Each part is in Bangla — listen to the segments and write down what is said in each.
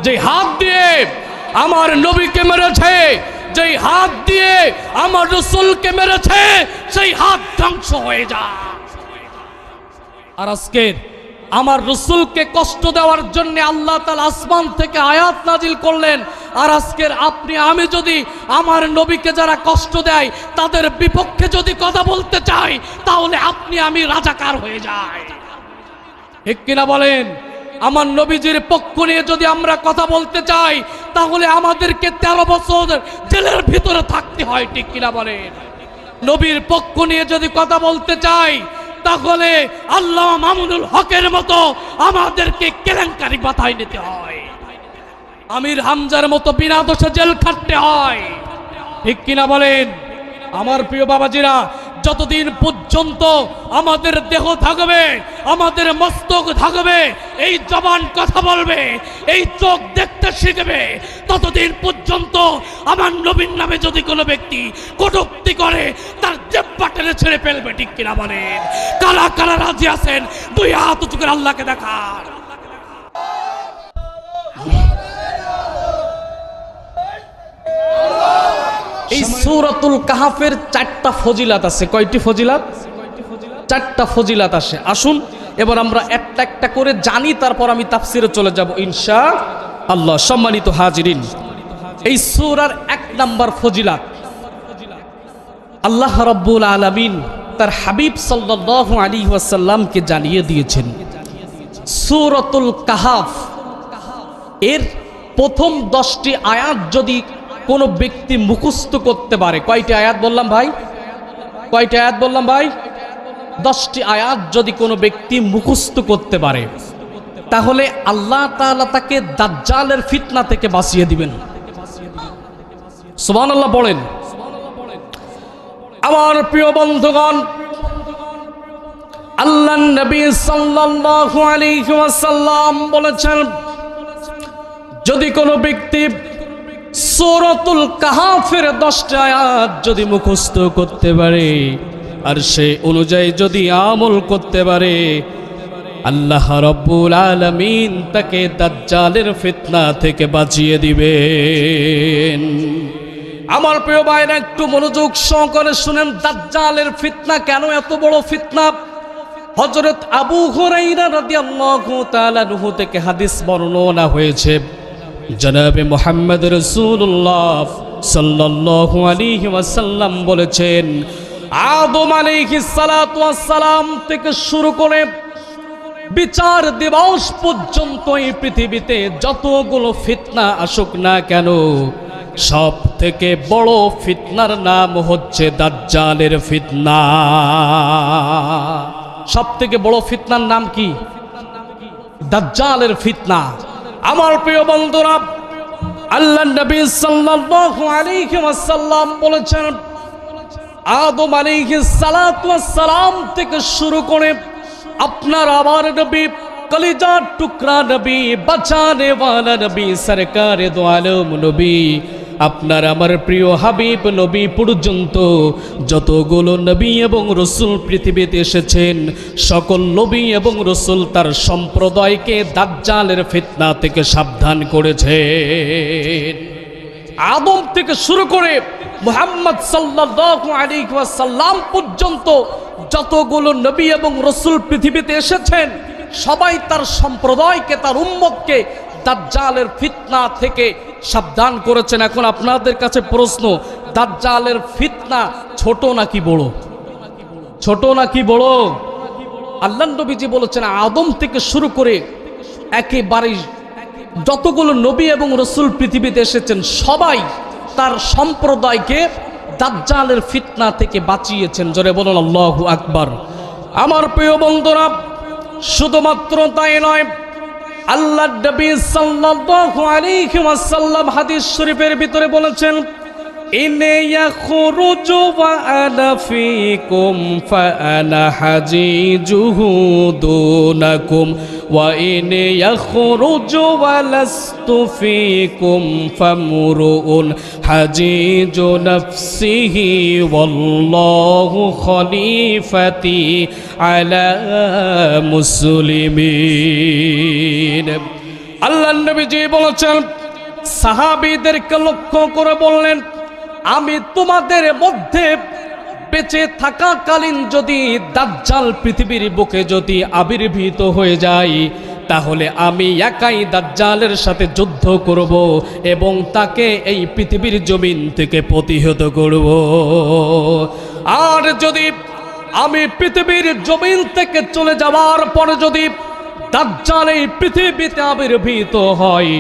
যে হাত দিয়ে আমার নবীকে মেরেছে, যেই হাত দিয়ে আমার রাসূলকে মেরেছে, সেই হাত ধ্বংস হয়ে যায়। আর আজকে আমার রাসূলকে কষ্ট দেওয়ার জন্য আল্লাহ তাআলা আসমান থেকে আয়াত নাজিল করলেন। আর আজকের আপনি আমি যদি আমার নবীকে যারা কষ্ট দেয় তাদের বিপক্ষে যদি কথা বলতে চাই, তাহলে আপনি আমি রাজাকার হয়ে যাই। ঠিক কিনা বলেন? আমার নবীজির পক্ষ নিয়ে যদি আমরা কথা বলতে চাই, তাহলে আমাদেরকে 13 বছর জেলের ভিতরে থাকতে হয়। ঠিক কিনা বলেন? নবীর পক্ষ নিয়ে যদি কথা বলতে চাই, তাহলে আল্লাহ মামুনুল হকের মতো আমাদেরকে কেলেঙ্কারি মাথায় নিতে হয়, আমির হামজার মতো বিনা দোষে জেল খাটতে হয়। ঠিক কিনা বলেন? আমার প্রিয় বাবাজিরা, যতদিন পর্যন্ত আমাদের দেহ থাকবে, আমাদের মস্তক থাকবে, এই জবান কথা বলবে, এই চোখ দেখতে শিখবে, ততদিন পর্যন্ত আমার নবীর নামে যদি কোনো ব্যক্তি কটূক্তি করে, তার জিহ্বা টেনে ছেড়ে ফেলবে। ঠিক কিনা বলেন? কারা কারা রাজি আছেন? দুই হাত উঁচু করে আল্লাহকে দেখান। এই সূরাতুল কাহাফের 4টা ফজিলাত আছে। কয়টি ফজিলাত? 4টা ফজিলাত আছে। আসুন এবার আমরা একটা একটা করে জানি, তারপর আমি তাফসিরে চলে যাব ইনশাআল্লাহ। সম্মানিত হাজিরিন, এই সূরার 1 নাম্বার ফজিলাত আল্লাহ রাব্বুল আলামিন তার হাবিব সাল্লাল্লাহু আলাইহি ওয়াসাল্লামকে জানিয়ে দিয়েছেন। সূরাতুল কাহাফ এর প্রথম 10টি আয়াত যদি কোনো ব্যক্তি মুখস্থ করতে পারে, কয়টি আয়াত বললাম ভাই? কয়টি আয়াত বললাম ভাই? 10টি আয়াত যদি কোনো ব্যক্তি মুখস্থ করতে পারে, তাহলে আল্লাহ তাআলা তাকে দাজ্জালের ফিতনা থেকে বাঁচিয়ে দিবেন। সুবহানাল্লাহ বলেন। আমার প্রিয় বন্ধুগণ, আল্লাহর নবী সাল্লাল্লাহু আলাইহি ওয়াসাল্লাম বলেছেন, যদি কোনো ব্যক্তি সূরাতুল কাহাফের 10টা আয়াত যদি মুখস্থ করতে পারে আর সে অনুযায়ী যদি আমল করতে পারে, আল্লাহ রাব্বুল আলামিন তাকে দাজ্জালের ফিতনা থেকে বাঁচিয়ে দিবেন। আমার প্রিয় ভাইরা, একটু মনোযোগ সহকারে শুনেন, দাজ্জালের ফিতনা কেন এত বড় ফিতনা? হযরত আবু হুরায়রা রাদিয়াল্লাহু তাআলা আনহু থেকে হাদিস বর্ণনা হয়েছে, জনাবে মুহাম্মদ রাসূলুল্লাহ সাল্লাল্লাহু আলাইহি ওয়াসাল্লাম বলেছেন, আদম আলাইহিস সালাতু ওয়াস সালাম থেকে শুরু করে বিচার দিবস পর্যন্ত এই পৃথিবীতে যতগুলো ফিতনা আসুক না কেন, সব থেকে বড় ফিতনার নাম হচ্ছে দাজ্জালের ফিতনা। সব থেকে বড় ফিতনার নাম কি? দাজ্জালের ফিতনা। আমার প্রিয় বন্ধুরা, আল্লাহর নবী সাল্লাল্লাহু আলাইহি ওয়াসাল্লাম বলেছেন, আদম আলাইহিস সালাতু ওয়াস সালাম থেকে শুরু করে আপনার আমার নবী, কলিজার টুকরা নবী, বাঁচানে ওয়ালা নবী, সরকারে দো আলম নবী, আপনার আমার প্রিয় হাবিব নবী পর্যন্ত যতগুলো নবী এবং রসুল পৃথিবীতে এসেছেন, সকল নবী এবং রসুল তার সম্প্রদায়কে দাজ্জালের ফিতনা থেকে সাবধান করেছেন। আদম থেকে শুরু করে মুহাম্মদ সাল্লাল্লাহু আলাইহি ওয়াসাল্লাম পর্যন্ত যতগুলো নবী এবং রসুল পৃথিবীতে এসেছেন, সবাই তার সম্প্রদায়কে, তার উম্মতকে দাজ্জালের ফিতনা থেকে সাবধান করেছেন। এখন আপনাদের কাছে প্রশ্ন, দাজ্জালের ফিতনা ছোট নাকি বড়? ছোট নাকি বড়? আল্লাহর নবীজি বলেছেন, আদম থেকে শুরু করে একেবারে যতগুলো নবী এবং রসুল পৃথিবীতে এসেছেন, সবাই তার সম্প্রদায়কে দাজ্জালের ফিতনা থেকে বাঁচিয়েছেন। জোরে বলুন আল্লাহু আকবার। আমার প্রিয় বন্ধুরা, শুধুমাত্র তাই নয়, আল্লাহর নবী সাল্লাল্লাহু আলাইহি ওয়াসাল্লাম হাদিস শরীফের ভিতরে বলেছেন, ইনে ইয়াখরুজু ওয়া আনা ফীকুম ফাআনা হাজিজুহু দুনাকুম ওয়া ইনে ইয়াখরুজু ওয়া লাস্তু ফীকুম ফামরুউন হাজিজু নাফসিহি ওয়াল্লাহু খলিফাতি আলা মুসলিমিন। আল্লাহর নবীজি বলেছেন, সাহাবীদেরকে লক্ষ্য করে বললেন, আমি তোমাদের মধ্যে বেঁচে থাকাকালীন যদি দাজ্জাল পৃথিবীর বুকে যদি আবির্ভূত হয়ে যায়, তাহলে আমি একাই দাজ্জালের সাথে যুদ্ধ করব এবং তাকে এই পৃথিবীর জমিন থেকে প্রতিহত করব। আর যদি আমি পৃথিবীর জমিন থেকে চলে যাওয়ার পরে যদি দাজ্জাল এই পৃথিবীতে আবির্ভূত হয়,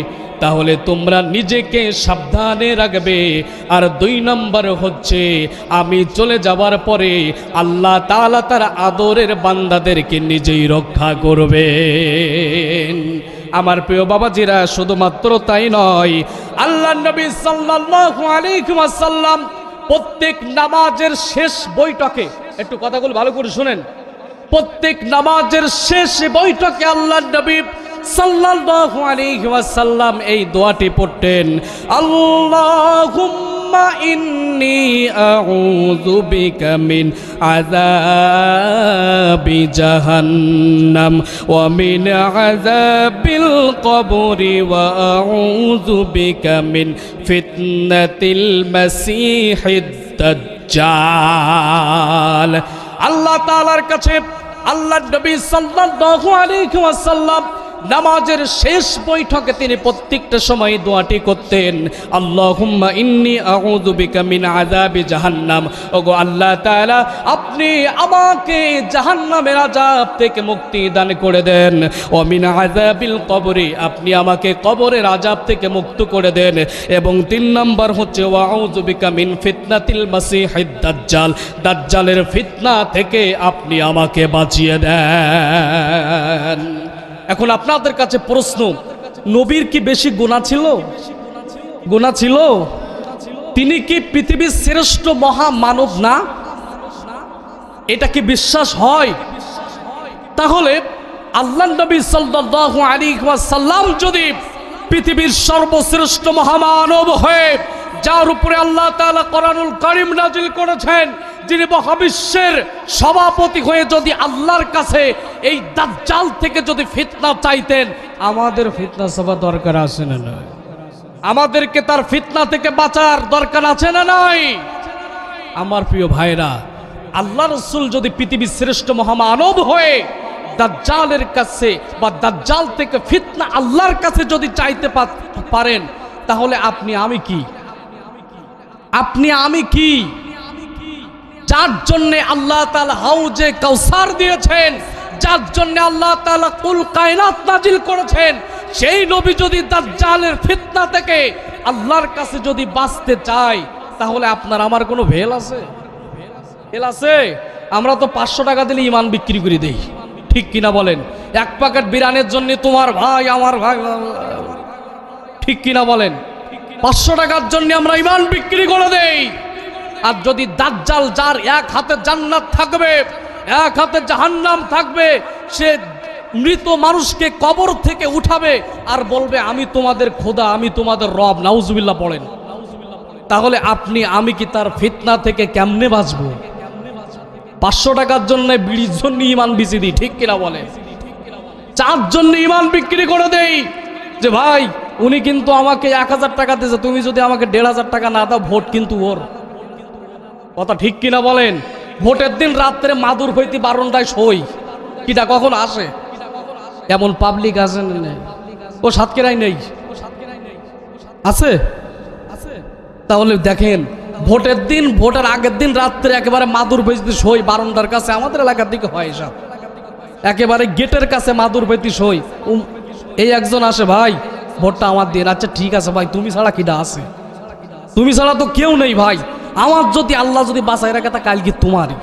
তাহলে তোমরা নিজেকে সাবধানে রাখবে। আর 2 নম্বর হচ্ছে, আমি চলে যাওয়ার পরে আল্লাহ তাআলা তার আদরের বান্দাদেরকে নিজেই রক্ষা করবেন। আমার প্রিয় বাবাজিরা, শুধুমাত্র তাই নয়, আল্লাহর নবী সাল্লাল্লাহু আলাইহি ওয়াসাল্লাম প্রত্যেক নামাজের শেষ বৈঠকে, একটু কথাগুলো ভালো করে শুনেন, প্রত্যেক নামাজের শেষ বৈঠকে আল্লাহর নবী সাল্লাল্লাহু আলাইহি ওয়াসাল্লাম এই দোয়াটি পড়তেন, আল্লাহুম্মা ইন্নী আউযু বিকা মিন আযাবি জাহান্নাম ওয়া মিন আযাবিল কবরি ওয়া আউযু বিকা মিন ফিতনাতিল মাসীহিদ দাজ্জাল। আল্লাহ তাআলার কাছে আল্লাহর নবী সাল্লাল্লাহু আলাইহি ওয়াসাল্লাম নামাজের শেষ বৈঠকে তিনি প্রত্যেকটা সময় দোয়াটি করতেন, আল্লাহুম্মা ইন্নী আউযু বিকা মিন আযাবি জাহান্নাম। ওগো আল্লাহ তাআলা, আপনি আমাকে জাহান্নামের আযাব থেকে মুক্তি দান করে দেন। ওয়া মিন আযাবিল কবরি, আপনি আমাকে কবরের আযাব থেকে মুক্ত করে দেন। এবং 3 নম্বর হচ্ছে, ওয়া আউযু বিকা মিন ফিতনাতিল মাসীহিদ দাজ্জাল, দাজ্জালের ফিতনা থেকে আপনি আমাকে বাঁচিয়ে দেন। এখন আপনাদের কাছে প্রশ্ন, নবীর কি বেশি গুনাহ ছিল? গুনাহ ছিল? তিনি কি পৃথিবীর শ্রেষ্ঠ মহামানব না? এটা কি বিশ্বাস হয়? তাহলে আল্লাহর নবী সাল্লাল্লাহু আলাইহি ওয়াসাল্লাম যদি পৃথিবীর সর্বশ্রেষ্ঠ মহামানব হয়ে, যার উপরে আল্লাহ তাআলা কোরআনুল কারীম নাজিল করেছেন, যিনি মহাবিশ্বের সভাপতি হয়ে যদি আল্লাহর কাছে এই দাজ্জাল থেকে যদি ফিতনা চাইতেন, আমাদের ফিতনা সভা দরকার আছে না নয়? আমাদেরকে তার ফিতনা থেকে বাঁচার দরকার আছে না নাই? আমার প্রিয় ভাইরা, আল্লাহ রাসূল যদি পৃথিবীর শ্রেষ্ঠ মহামানব হয়ে দাজ্জালের কাছে বা দাজ্জাল থেকে ফিতনা আল্লাহর কাছে যদি চাইতে পারেন, তাহলে আপনি আমি কি? আপনি আমি কি? যার জন্য আল্লাহ তাআলা হাউজে কাউসার দিয়েছেন, যার জন্য আল্লাহ তাআলা কুল কায়নাত নাজিল করেছেন, সেই নবী যদি দাজ্জালের ফিতনা থেকে আল্লাহর কাছে যদি বাঁচতে চায়, তাহলে আপনার আমার কোনো ভেল আছে? ভেল আছে? আমরা তো 500 টাকা দিলে ঈমান বিক্রি করে দেই, ঠিক কিনা বলেন? 1 প্যাকেট বিরিয়ানির জন্য তোমার ভাই আমার ভাই, ঠিক কিনা বলেন? 500 টাকার জন্য আমরা ঈমান বিক্রি করে দেই। আর যদি দাজ্জাল, যার এক হাতে জান্নাত থাকবে, এক হাতে জাহান্নাম থাকবে, সে মৃত মানুষকে কবর থেকে উঠাবে আর বলবে, আমি তোমাদের খোদা, আমি তোমাদের রব, নাউজুবিল্লাহ পড়েন, তাহলে আপনি আমি কি তার ফিতনা থেকে কেমনে বাঁচবো? 500 টাকার জন্য বিড়ির জন্য ঈমান বিচি দিই, ঠিক কিনা বলেন? 4 জন্য ঈমান বিক্রি করে দেই, যে ভাই উনি কিন্তু আমাকে 1000 টাকা দিয়েছে, তুমি যদি আমাকে 1500 টাকা না দাও, ভোট কিন্তু ওর। কথা ঠিক কিনা বলেন? ভোটের দিন রাত্রে মাদুর হইতে বারণটায় সই, কিটা কখন আসে? এমন পাবলিক আছে না? ও সাতক্ষীরায় নেই, আছে? তাহলে দেখেন, ভোটের দিন, ভোটের আগের দিন রাত্রে একেবারে মাদুর হইতে সই বারণটার কাছে। আমাদের এলাকার দিকে হয় এসব, একেবারে গেটের কাছে মাদুর হইতে সই। এই একজন আসে, ভাই ভোটটা আমার দিন। আচ্ছা ঠিক আছে ভাই, তুমি ছাড়া কিটা আছে? তুমি ছাড়া তো কেউ নেই ভাই। আমার যদি আল্লাহ যদি বাঁচাই রাখে, তা কালকে তোমারই,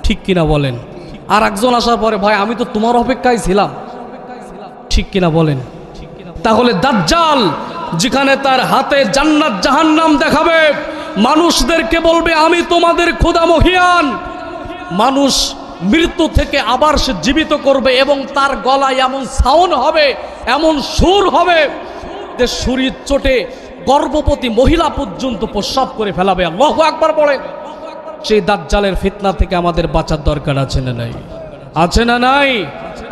ঠিক কিনা বলেন? আর একজন আসার পরে, ভাই আমি তো তোমার অপেক্ষায় ছিলাম, ঠিক কিনা বলেন? তাহলে দাজ্জাল যেখানে তার হাতে জান্নাত জাহান্নাম দেখাবে, মানুষদেরকে বলবে আমি তোমাদের খোদা মহিয়ান, মানুষ মৃত্যু থেকে আবার সে জীবিত করবে, এবং তার গলায় এমন সাউন্ড হবে, এমন সুর হবে যে সুরির চোটে গর্ভবতী মহিলা পর্যন্ত প্রস্রাব করে ফেলাবে। আল্লাহু আকবার বলেন। সেই দাজ্জালের ফিতনা থেকে আমাদের বাঁচার দরকার আছে না নাই? আছে না নাই?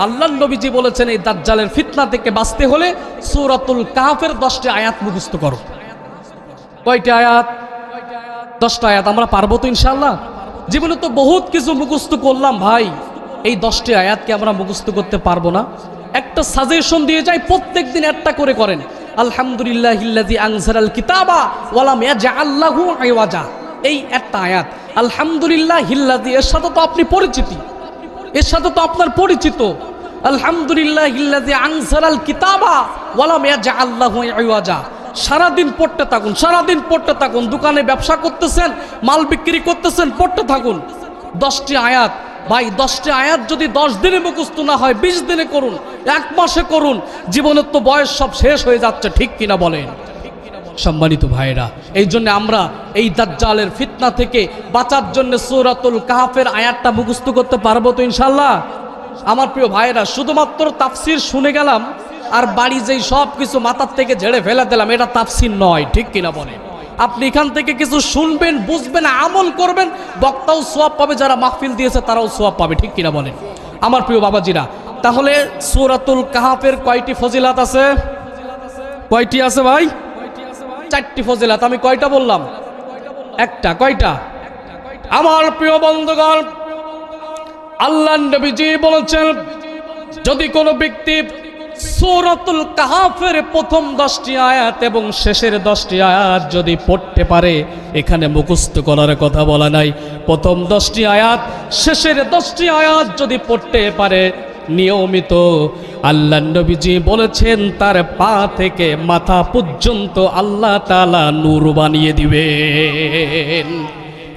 আল্লাহর নবীজি বলেছেন এই দাজ্জালের ফিতনা থেকে বাঁচতে হলে সূরাতুল কাহফের 10টি আয়াত মুখস্থ করো। কয়টি আয়াত? 10টা আয়াত। আমরা পারবো তো ইনশাআল্লাহ? জীবনে তো বহুত কিছু মুখস্থ করলাম ভাই, এই 10টি আয়াতকে আমরা মুখস্থ করতে পারবো না? একটা সাজেশন দিয়ে যাই, প্রত্যেক দিন একটা করে করেন। আলহামদুলিল্লাহিল্লাযী আনজালাল কিতাবা ওয়া লাম ইয়াজআল লাহু ইওয়াজা, এই একটা আয়াত। আলহামদুলিল্লাহিল্লাযী, এর সাথে তো আপনি পরিচিত, এর সাথে তো আপনার পরিচিত। আলহামদুলিল্লাহিল্লাযী আনজালাল কিতাবা ওয়া লাম ইয়াজআল লাহু ইওয়াজা, সারাদিন পড়তে থাকুন, সারাদিন পড়তে থাকুন। দোকানে ব্যবসা করতেছেন, মাল বিক্রি করতেছেন, পড়তে থাকুন। 10টি আয়াত ভাই, 10টি আয়াত যদি 10 দিনে মুখস্থ না হয় 20 দিনে করুন, 1 মাসে করুন। জীবনের তো বয়স সব শেষ হয়ে যাচ্ছে, ঠিক কিনা বলেন? সম্মানিত ভাইরা, এই জন্য আমরা এই দাজ্জালের ফিতনা থেকে বাঁচার জন্য সূরাতুল কাহফের আয়াতটা মুখস্থ করতে পারবো তো ইনশাআল্লাহ? আমার প্রিয় ভাইরা, শুধুমাত্র তাফসির শুনে গেলাম আর বাড়ি যেই সব কিছু মাথার থেকে ঝেড়ে ফেলে দিলাম, এটা তাফসির নয়, ঠিক কিনা বলেন? আপনি এখান থেকে কিছু শুনবেন, বুঝবেন, আমল করবেন, বক্তাও সওয়াব পাবে, যারা মাহফিল দিয়েছে তারাও সওয়াব পাবে, ঠিক কিনা বলেন? আমার প্রিয় বাবাজিরা, তাহলে সূরাতুল কাহফের কয়টি ফজিলাত আছে? কয়টি আছে ভাই? 4টি ফজিলাত। আমি কয়টা বললাম? একটা। কয়টা? আমার প্রিয় বন্ধুগণ, আল্লাহর নবীজি বলেছেন যদি কোনো ব্যক্তি সূরাতুল কাহফের প্রথম 10টি আয়াত এবং শেষের 10টি আয়াত যদি পড়তে পারে, এখানে মুখস্থ করার কথা বলা নাই, প্রথম 10টি আয়াত শেষের 10টি আয়াত যদি পড়তে পারে নিয়মিত, আল্লাহর নবীজি বলেছেন তার পা থেকে মাথা পর্যন্ত আল্লাহ তাআলা নূর বানিয়ে দিবেন।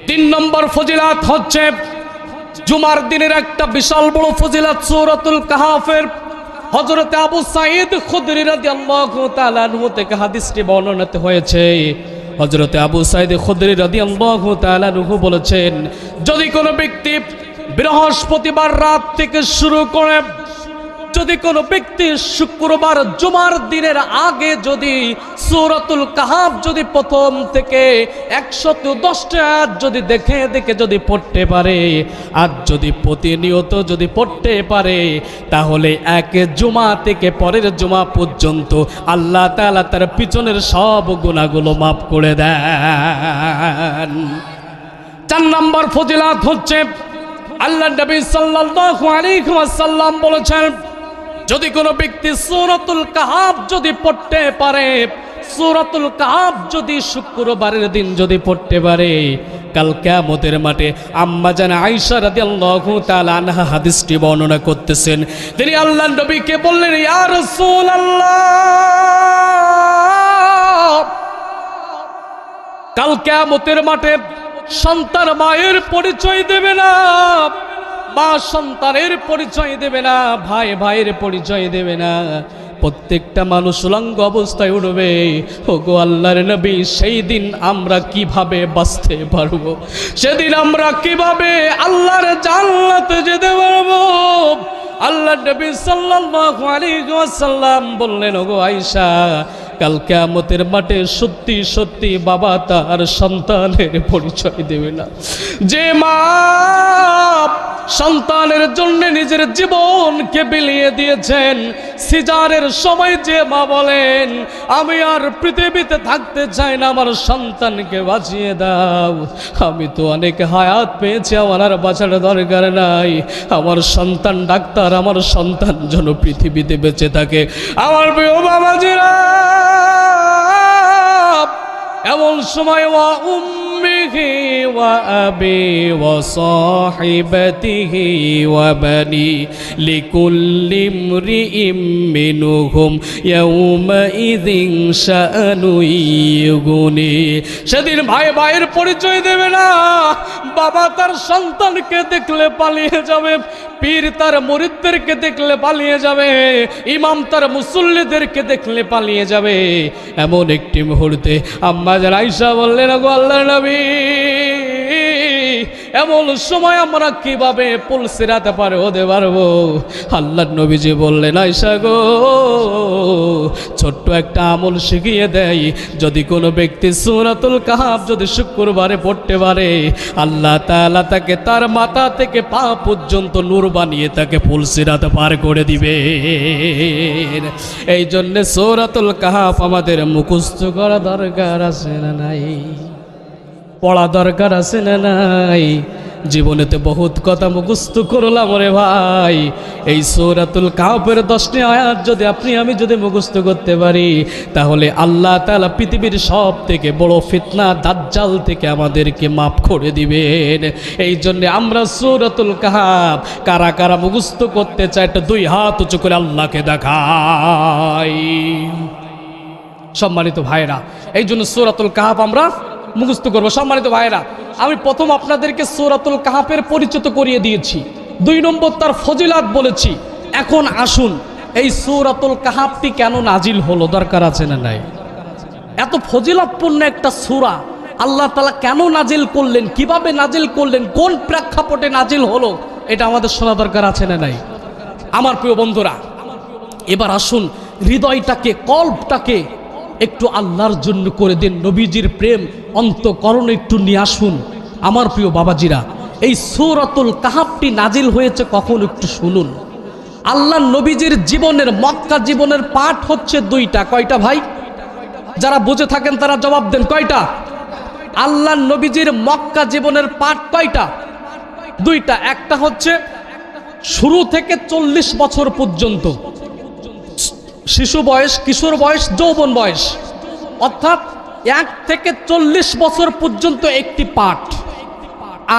3 নম্বর ফজিলাত হচ্ছে জুমার দিনের একটা বিশাল বড় ফজিলাত সূরাতুল কাহফের। হযরত আবু সাঈদ খুদরি রাদিয়াল্লাহু তাআলা আনহু থেকে হাদিসটি বর্ণনা হয়েছে। হযরত আবু সাঈদ খুদরি রাদিয়াল্লাহু তাআলা আনহু বলেছেন, যদি কোনো ব্যক্তি বৃহস্পতিবার রাত থেকে শুরু করে, যদি কোনো ব্যক্তি শুক্রবার জুমার দিনের আগে যদি সূরাতুল কাহফ যদি প্রথম থেকে 110টা আয়াত যদি দেখে দেখে যদি পড়তে পারে, আর যদি প্রতিনিয়ত যদি পড়তে পারে, তাহলে এক জুমা থেকে পরের জুমা পর্যন্ত আল্লাহ তাআলা তার পিছনের সব গুনাহগুলো মাফ করে দেন। 4 নম্বর ফজিলাত হচ্ছে আল্লাহর নবী সাল্লাল্লাহু আলাইহি ওয়াসাল্লাম বলেছেন, যদি কোনো ব্যক্তি সূরাতুল কাহফ যদি পড়তে পারে, সূরাতুল কাহফ যদি শুক্রবারের দিন যদি পড়তে পারে, কাল কিয়ামতের মাঠে আম্মা জান আয়েশা রাদিয়াল্লাহু তাআলা আনহা হাদিসটি বর্ণনা করতেছেন। তিনি আল্লাহর নবীকে বললেন, ইয়া রাসূলুল্লাহ, কাল কিয়ামতের মাঠে সন্তান মায়ের পরিচয় দেবে না, মা সন্তানের পরিচয় দেবে না, ভাই ভাইয়ের পরিচয় দেবে না, প্রত্যেকটা মানুষ উলঙ্গ অবস্থায় উঠবে। ওগো আল্লাহর নবী, সেই দিন আমরা কিভাবে বাঁচতে পারবো? সেদিন আমরা কিভাবে আল্লাহর জান্নাতে যেতে পারবো? আল্লাহর নবী সাল্লাল্লাহু আলাইহি ওয়াসাল্লাম বললেন, ওগো আয়েশা, কাল কিয়ামতের মাঠে সত্যি সত্যি বাবা তার সন্তানের পরিচয় দেবে না। যে মা সন্তানের জন্য নিজের জীবনকে বিলিয়ে দিয়েছেন, সিজারের সময় যে মা বলেন, আমি আর পৃথিবীতে থাকতে চাই না, আমার সন্তানকে বাঁচিয়ে দাও, আমি তো অনেক হায়াত পেয়েছি, আমার আর বাঁচার দরকার নাই, আমার সন্তান ডাক্তার, আমার সন্তান যেন পৃথিবীতে বেঁচে থাকে। আমার প্রিয় বাবাজিরা, এমন সময় ওয়া উম্মিহি ওয়া আবি ওয়া সাহিবাতিহি ওয়া বানি লিকুল্লি ইমরিইম মিনহুম ইয়াউমা ইযিন শাআনু ইউগনি। সেদিন ভাই ভাইয়ের পরিচয় দেবে না, বাবা তার সন্তানকে দেখলে পালিয়ে যাবে, পীর তার মুরিদদেরকে দেখলে পালিয়ে যাবে, ইমাম তার মুসল্লিদেরকে দেখলে পালিয়ে যাবে। এমন একটি মুহূর্তে আম্মা জান আয়েশা বললেন, ওগো আল্লাহর নবী, এমন সময় আমরা কিভাবে পুল সিরাতে হতে পারবো? আল্লাহর নবীজি বললেন, আয়েশা গো, ছোট্ট একটা আমল শিখিয়ে দেয়। যদি কোনো ব্যক্তি সূরাতুল কাহাফ যদি শুক্রবারে পড়তে পারে, আল্লাহ তাআলা তাকে তার মাথা থেকে পা পর্যন্ত নূর বানিয়ে তাকে পুল সিরাতে পার করে দিবে। এই জন্য সূরাতুল কাহাফ আমাদের মুখস্থ করা দরকার আছে না নাই? পড়া দরকার আছে না নাই? জীবনেতে বহুত কথা মুখস্থ করলাম রে ভাই, এই সূরাতুল কাহাফের 10টি আয়াত যদি আপনি আমি যদি মুখস্থ করতে পারি, তাহলে আল্লাহ তাআলা পৃথিবীর সব থেকে বড় ফিতনা দাজ্জাল থেকে আমাদেরকে মাফ করে দিবেন। এই জন্য আমরা সূরাতুল কাহাফ কারা কারা মুখস্থ করতে চাই, একটা 2 হাত উঁচু করে আল্লাহকে দেখাই। সম্মানিত ভাইরা, এই জন্য সূরাতুল কাহাফ আমরা মুখস্থ করবো। সম্মানিত ভাইরা, আমি প্রথম আপনাদেরকে সূরাতুল কাহাফের পরিচিত করিয়ে দিয়েছি, 2 নম্বর তার ফজিলাত বলেছি। এখন আসুন, এই সূরাতুল কাহাফটি কেন নাজিল হলো, দরকার আছে না নাই? এত ফজিলতপূর্ণ একটা সূরা আল্লাহ তাআলা কেন নাজিল করলেন, কিভাবে নাজিল করলেন, কোন প্রেক্ষাপটে নাজিল হলো, এটা আমাদের শোনা দরকার আছে না নাই? আমার প্রিয় বন্ধুরা, এবার আসুন হৃদয়টাকে, কল্পটাকে একটু আল্লাহর জন্য করে দিন, নবীজির প্রেম অন্তঃকরণে একটু নিয়ে আসুন। আমার প্রিয় বাবাজিরা, এই সূরাতুল কাহাফটি নাজিল হয়েছে কখন একটু শুনুন। আল্লাহ নবীজির জীবনের, মক্কা জীবনের পাঠ হচ্ছে 2টা। কয়টা ভাই? যারা বুঝে থাকেন তারা জবাব দেন, কয়টা? আল্লাহ নবীজির মক্কা জীবনের পাঠ কয়টা? 2টা। একটা হচ্ছে শুরু থেকে 40 বছর পর্যন্ত, শিশু বয়স, কিশোর বয়স, যৌবন বয়স, অর্থাৎ 1 থেকে 40 বছর পর্যন্ত একটি পাঠ,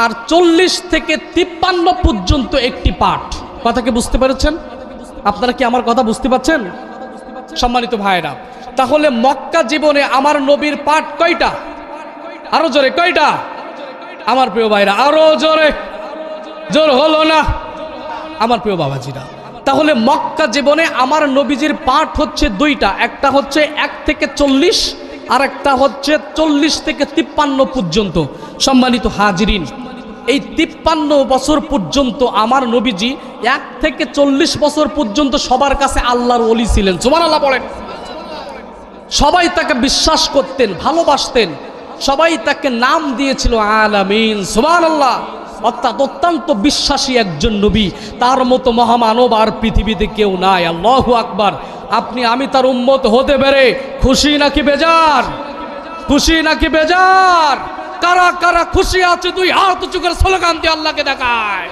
আর 40 থেকে 53 পর্যন্ত একটি পাঠ। কথা কি বুঝতে পেরেছেন? আপনারা কি আমার কথা বুঝতে পারছেন? সম্মানিত ভাইরা, তাহলে মক্কা জীবনে আমার নবীর পাঠ কয়টা? আরো জোরে, কয়টা? আমার প্রিয় ভাইরা, আরো জোরে, জোর হলো না আমার প্রিয় বাবাজিরা। তাহলে মক্কা জীবনে আমার নবীজির পাঠ হচ্ছে 2টা। একটা হচ্ছে 1 থেকে 40, আর একটা হচ্ছে 40 থেকে 53 পর্যন্ত। সম্মানিত হাজিরিন, এই 53 বছর পর্যন্ত আমার নবীজি 1 থেকে 40 বছর পর্যন্ত সবার কাছে আল্লাহর ওলি ছিলেন। সুবহানাল্লাহ বলেন। সবাই তাকে বিশ্বাস করতেন, ভালোবাসতেন, সবাই তাকে নাম দিয়েছিল আলামিন। সুবহানাল্লাহ। অর্থাৎ অত্যন্ত বিশ্বাসী একজন নবী, তার মতো মহামানব আর পৃথিবীতে কেউ নাই। আল্লাহু আকবার। আপনি আমি তার উম্মত হতে পেরে খুশি নাকি বেজার? খুশি নাকি বেজার? কারা কারা খুশি আছে 2 হাত উঁচু করে স্লোগান দিয়ে আল্লাহকে দেখায়।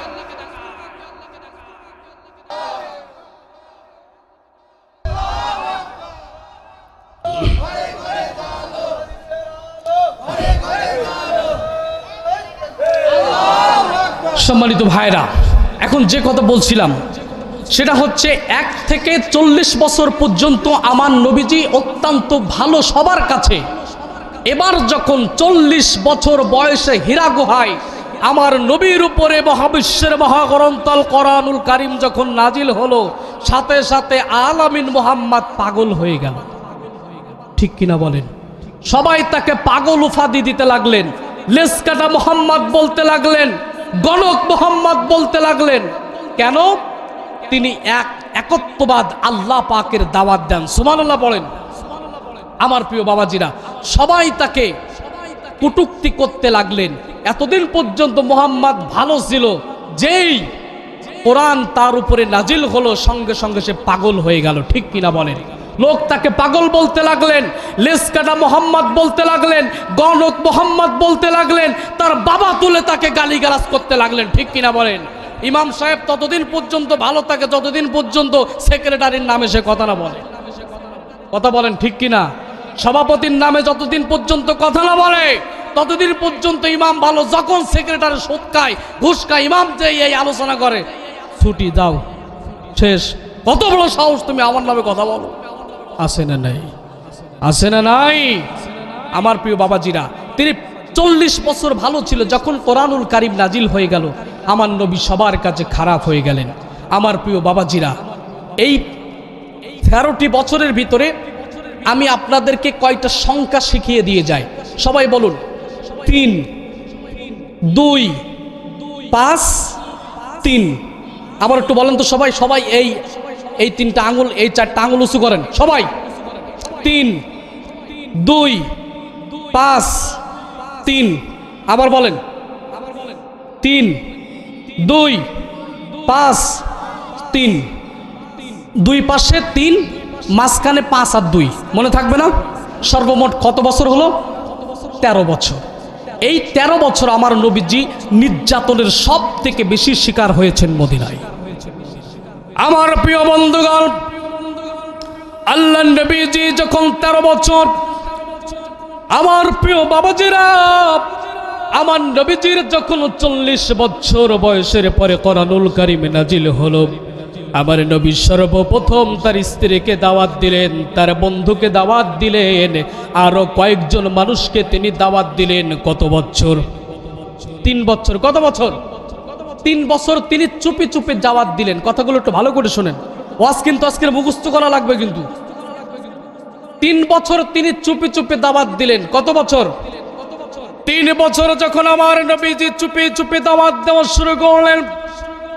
সম্মানিত ভাইরা, এখন যে কথা বলছিলাম সেটা হচ্ছে 1 থেকে 40 বছর পর্যন্ত আমার নবীজি অত্যন্ত ভালো সবার কাছে। এবার যখন 40 বছর বয়সে হীরা গুহায় আমার নবীর উপরে মহাবিশ্বের মহাগ্রন্থ আল কোরআনুল কারীম যখন নাজিল হলো, সাথে সাথে আলামিন মুহাম্মদ পাগল হয়ে গেল। ঠিক কিনা বলেন? সবাই তাকে পাগল উপাধি দিতে লাগলেন, লেসকাটা মুহাম্মদ বলতে লাগলেন, গণক মুহাম্মদ বলতে লাগলেন। কেন? তিনি একত্ববাদ আল্লাহ পাকের দাওয়াত দেন। সুবহানাল্লাহ বলেন। আমার প্রিয় বাবাজিরা, সবাই তাকে কটূক্তি করতে লাগলেন। এতদিন পর্যন্ত মুহাম্মদ ভালো ছিল, যেই কোরআন তার উপরে নাজিল হলো সঙ্গে সঙ্গে সে পাগল হয়ে গেল। ঠিক কিনা বলেন? লোক তাকে পাগল বলতে লাগলেন, লেসকাটা মোহাম্মদ বলতে লাগলেন, গণক মোহাম্মদ বলতে লাগলেন, তার বাবা তুলে তাকে গালিগালাজ করতে লাগলেন। ঠিক কিনা বলেন? ইমাম সাহেব ততদিন পর্যন্ত ভালো থাকে যতদিন পর্যন্ত সেক্রেটারির নামে সে কথা না বলে। কথা বলেন ঠিক কিনা? সভাপতির নামে যতদিন পর্যন্ত কথা না বলে ততদিন পর্যন্ত ইমাম ভালো। যখন সেক্রেটারি সুদ খায়, ঘুষ খায়, ইমাম যে এই আলোচনা করে, ছুটি দাও, শেষ। কত বড় সাহস তুমি আমার নামে কথা বলো? আছে না নাই? আছে না নাই? আমার প্রিয় বাবাজিরা, তিনি 40 বছর ভালো ছিল। যখন কোরআনুল কারীম নাজিল হয়ে গেল, আমার নবী সবার কাছে খারাপ হয়ে গেলেন। আমার প্রিয় বাবাজিরা, এই 13টি বছরের ভিতরে আমি আপনাদেরকে কয়টা সংখ্যা শিখিয়ে দিয়ে যাই। সবাই বলুন। 3, 2, 5 3। আবার একটু বলেন তো সবাই, সবাই এই 3টা আঙুল, এই 4টা আঙুল উঁচু করেন সবাই। 3 2 5 3। আবার বলেন 3 2 5 3। দুই পাশে 3, মাঝখানে 5 আর 2, মনে থাকবে না? সর্বমোট কত বছর হলো? 13 বছর। এই 13 বছর আমার নবীজি নির্যাতনের সব থেকে বেশি শিকার হয়েছেন মদিনায়। আমার প্রিয় বন্ধুগণ, আল্লাহর নবীজি যখন 13 বছর, আমার প্রিয় বাবাজিরা, আমার নবীজির যখন 40 বছর বয়সের পরে কোরআনুল কারীম নাজিল হলো, আমার নবী সর্বপ্রথম তার স্ত্রীকে দাওয়াত দিলেন, তার বন্ধুকে দাওয়াত দিলেন, আরো কয়েকজন মানুষকে তিনি দাওয়াত দিলেন। কত বছর? 3 বছর। কত বছর? 3 বছর তিনি চুপি চুপি দাওয়াত দিলেন। কথাগুলো একটু ভালো করে শোনেন, ওয়াজ কিন্তু আজকে মুখস্থ করা লাগবে কিন্তু। 3 বছর তিনি চুপি চুপি দাওয়াত দিলেন। কত বছর? 3 বছর যখন আমার নবীজি চুপি চুপি দাওয়াত দেওয়া শুরু করলেন,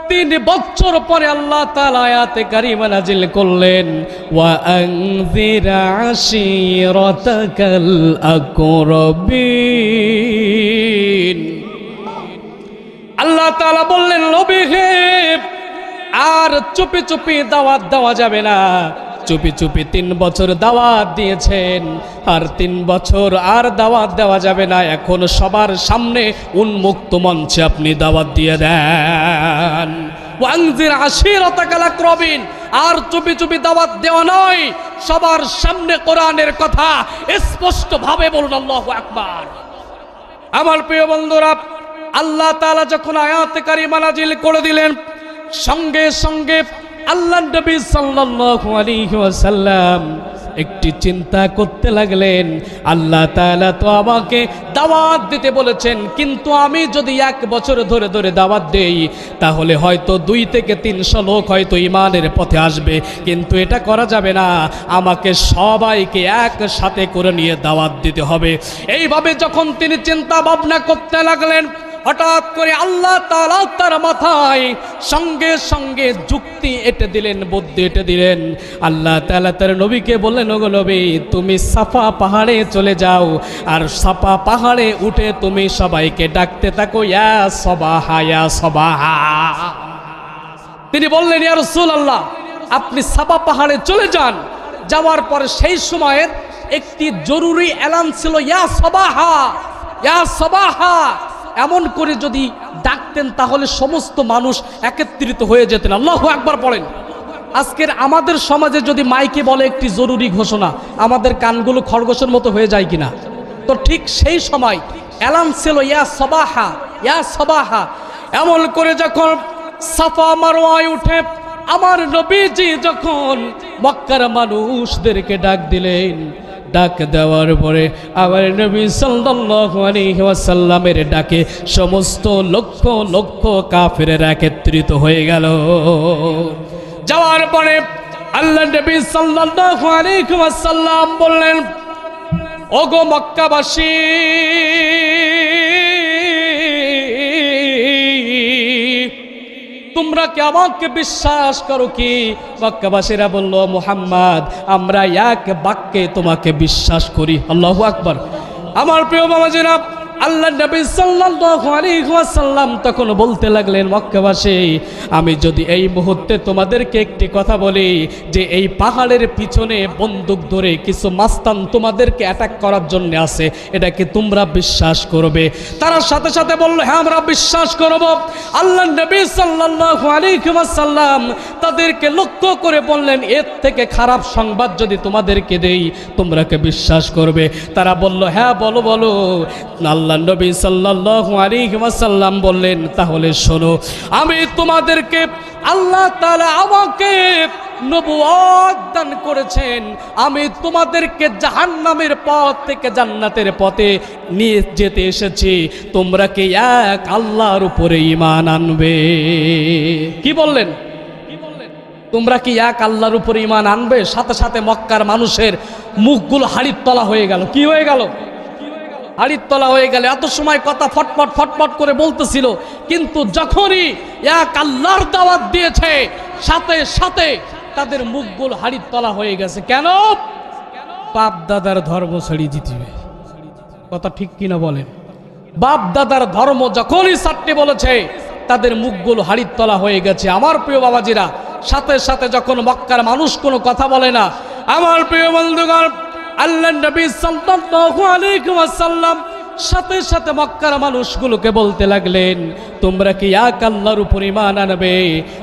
3 বছর পরে আল্লাহ তাআলা আয়াতে কারিমা নাজিল করলেন, ওয়া আনজির আশিরাতাকাল আকরাবিন। আল্লাহ তাআলা বললেন, নবী হে, আর চুপি চুপি দাওয়াত দেওয়া যাবে না। চুপি চুপি 3 বছর দাওয়াত দিয়েছেন, আর 3 বছর আর দাওয়াত দেওয়া যাবে না। এখন সবার সামনে উন্মুক্ত মঞ্চে আপনি দাওয়াত দিয়ে দেন। ওয়ানজির আশিরাতাকাল আকরাবিন। আর চুপি চুপি দাওয়াত দেওয়া নয়, সবার সামনে কোরআনের কথা স্পষ্ট ভাবে বলুন আল্লাহু আকবার। আমার প্রিয় বন্ধুরা, আল্লাহ তাআলা যখন আয়াতে কারিমা নাজিল করে দিলেন, সঙ্গে সঙ্গে আল্লাহ নবী সাল্লাল্লাহু আলাইহি ওয়াসাল্লাম একটি চিন্তা করতে লাগলেন, আল্লাহ তাআলা তো আমাকে দাওয়াত দিতে বলেছেন, কিন্তু আমি যদি 1 বছর ধরে ধরে দাওয়াত দেই, তাহলে হয়তো 2 থেকে 300 লোক হয়তো ঈমানের পথে আসবে, কিন্তু এটা করা যাবে না। আমাকে সবাইকে একসাথে করে নিয়ে দাওয়াত দিতে হবে। এইভাবে যখন তিনি চিন্তা ভাবনা করতে লাগলেন, হঠাৎ করে আল্লাহ তাআলা তার মাথায় সঙ্গে সঙ্গে যুক্তি এঁটে দিলেন, বুদ্ধি এঁটে দিলেন। আল্লাহ তাআলা তার নবীকে বললেন, ওগো নবী, তুমি সাফা পাহাড়ে চলে যাও, আর সাফা পাহাড়ে উঠে তুমি সবাইকে ডাকতে থাকো, ইয়া সবাহা ইয়া সবাহা। তিনি বললেন, ইয়া রাসূলুল্লাহ, আপনি সাফা পাহাড়ে চলে যান। যাওয়ার পরে সেই সময়ের একটি জরুরি এলান ছিল, ইয়া সবাহা ইয়া সবাহা। এমন করে যদি ডাকতেন তাহলে সমস্ত মানুষ একত্রিত হয়ে যেতেন। আল্লাহু আকবার পড়েন। আজকের আমাদের সমাজে যদি মাইকে বলে একটি জরুরি ঘোষণা, আমাদের কানগুলো খরগোশের মতো হয়ে যায় কিনা? তো ঠিক সেই সময় এলান ছিল, ইয়া সবাহা ইয়া সবাহা। এমন করে যখন সাফা মারওয়ায় উঠে আমার নবীজি যখন মক্কার মানুষদেরকে ডাক দিলেন, ডাক দেওয়ার পরে আমার নবী সাল্লাল্লাহু আলাইহি ওয়াসাল্লামের ডাকে সমস্ত লক্ষ লক্ষ কাফেরেরা একত্রিত হয়ে গেল। যাওয়ার পরে আল্লাহ নবী সাল্লাল্লাহু আলাইহি ওয়াসাল্লাম বললেন, ওগো মক্কাবাসী, তোমরা কি আমাকে বিশ্বাস করো কি? মক্কাবাসীরা বলল, মুহাম্মদ, আমরা এক বাক্যে তোমাকে বিশ্বাস করি। আল্লাহু আকবার। আমার প্রিয় বাবাজিরা, আল্লাহ নবী সাল্লাল্লাহু আলাইহি ওয়াসাল্লাম তখন বলতে লাগলেন, মক্কাবাসী, আমি যদি এই মুহূর্তে তোমাদেরকে একটি কথা বলি যে এই পাহাড়ের পিছনে বন্দুক ধরে কিছু মাস্তান তোমাদেরকে অ্যাটাক করার জন্য আছে, এটা কি তোমরা বিশ্বাস করবে? তারা সাথে সাথে বলল, হ্যাঁ, আমরা বিশ্বাস করব। আল্লাহ নবী সাল্লাল্লাহু আলাইহি ওয়াসাল্লাম তাদেরকে লক্ষ্য করে বললেন, এর থেকে খারাপ সংবাদ যদি তোমাদেরকে দেই, তোমরা কি বিশ্বাস করবে? তারা বলল, হ্যাঁ, বলো বলো। আল্লাহ নবী সাল্লাল্লাহু আলাইহি ওয়াসাল্লাম বললেন, তাহলে শোনো, আমি তোমাদেরকে, আল্লাহ তাআলা আমাকে নবুয়ত দান করেছেন, আমি তোমাদেরকে জাহান্নামের পথ থেকে জান্নাতের পথে নিয়ে যেতে এসেছি। তোমরা কি এক আল্লাহর উপরে ঈমান আনবে? কি বললেন? তোমরা কি এক আল্লাহর উপরে ঈমান আনবে? সাথে সাথে মক্কার মানুষের মুখগুলো হাড়ির তলা হয়ে গেল। কি হয়ে গেল? হাড়ির তলা হয়ে গেলে। এত সময় কথা ফটফট ফটফট করে বলতেছিল, কিন্তু যখনই এক আল্লাহর দাওয়াত দিয়েছে সাথে সাথে তাদের মুখগুলো হাড়ির তলা হয়ে গেছে। কেন? বাপ দাদার ধর্ম ছাড়িয়ে দিতে হবে। কথা ঠিক কিনা বলেন? বাপ দাদার ধর্ম যখনই ছাড়তে বলেছে তাদের মুখগুলো হাড়ির তলা হয়ে গেছে। আমার প্রিয় বাবাজিরা, সাথে সাথে যখন মক্কার মানুষ কোনো কথা বলে না, আমার প্রিয় বন্ধুগণ, আল্লাহর নবী সাল্লাল্লাহু আলাইহি ওয়াসাল্লাম সাথে সাথে মক্কার মানুষগুলোকে বলতে লাগলেন, তোমরা কি এক আল্লাহর উপর ঈমান আনবে?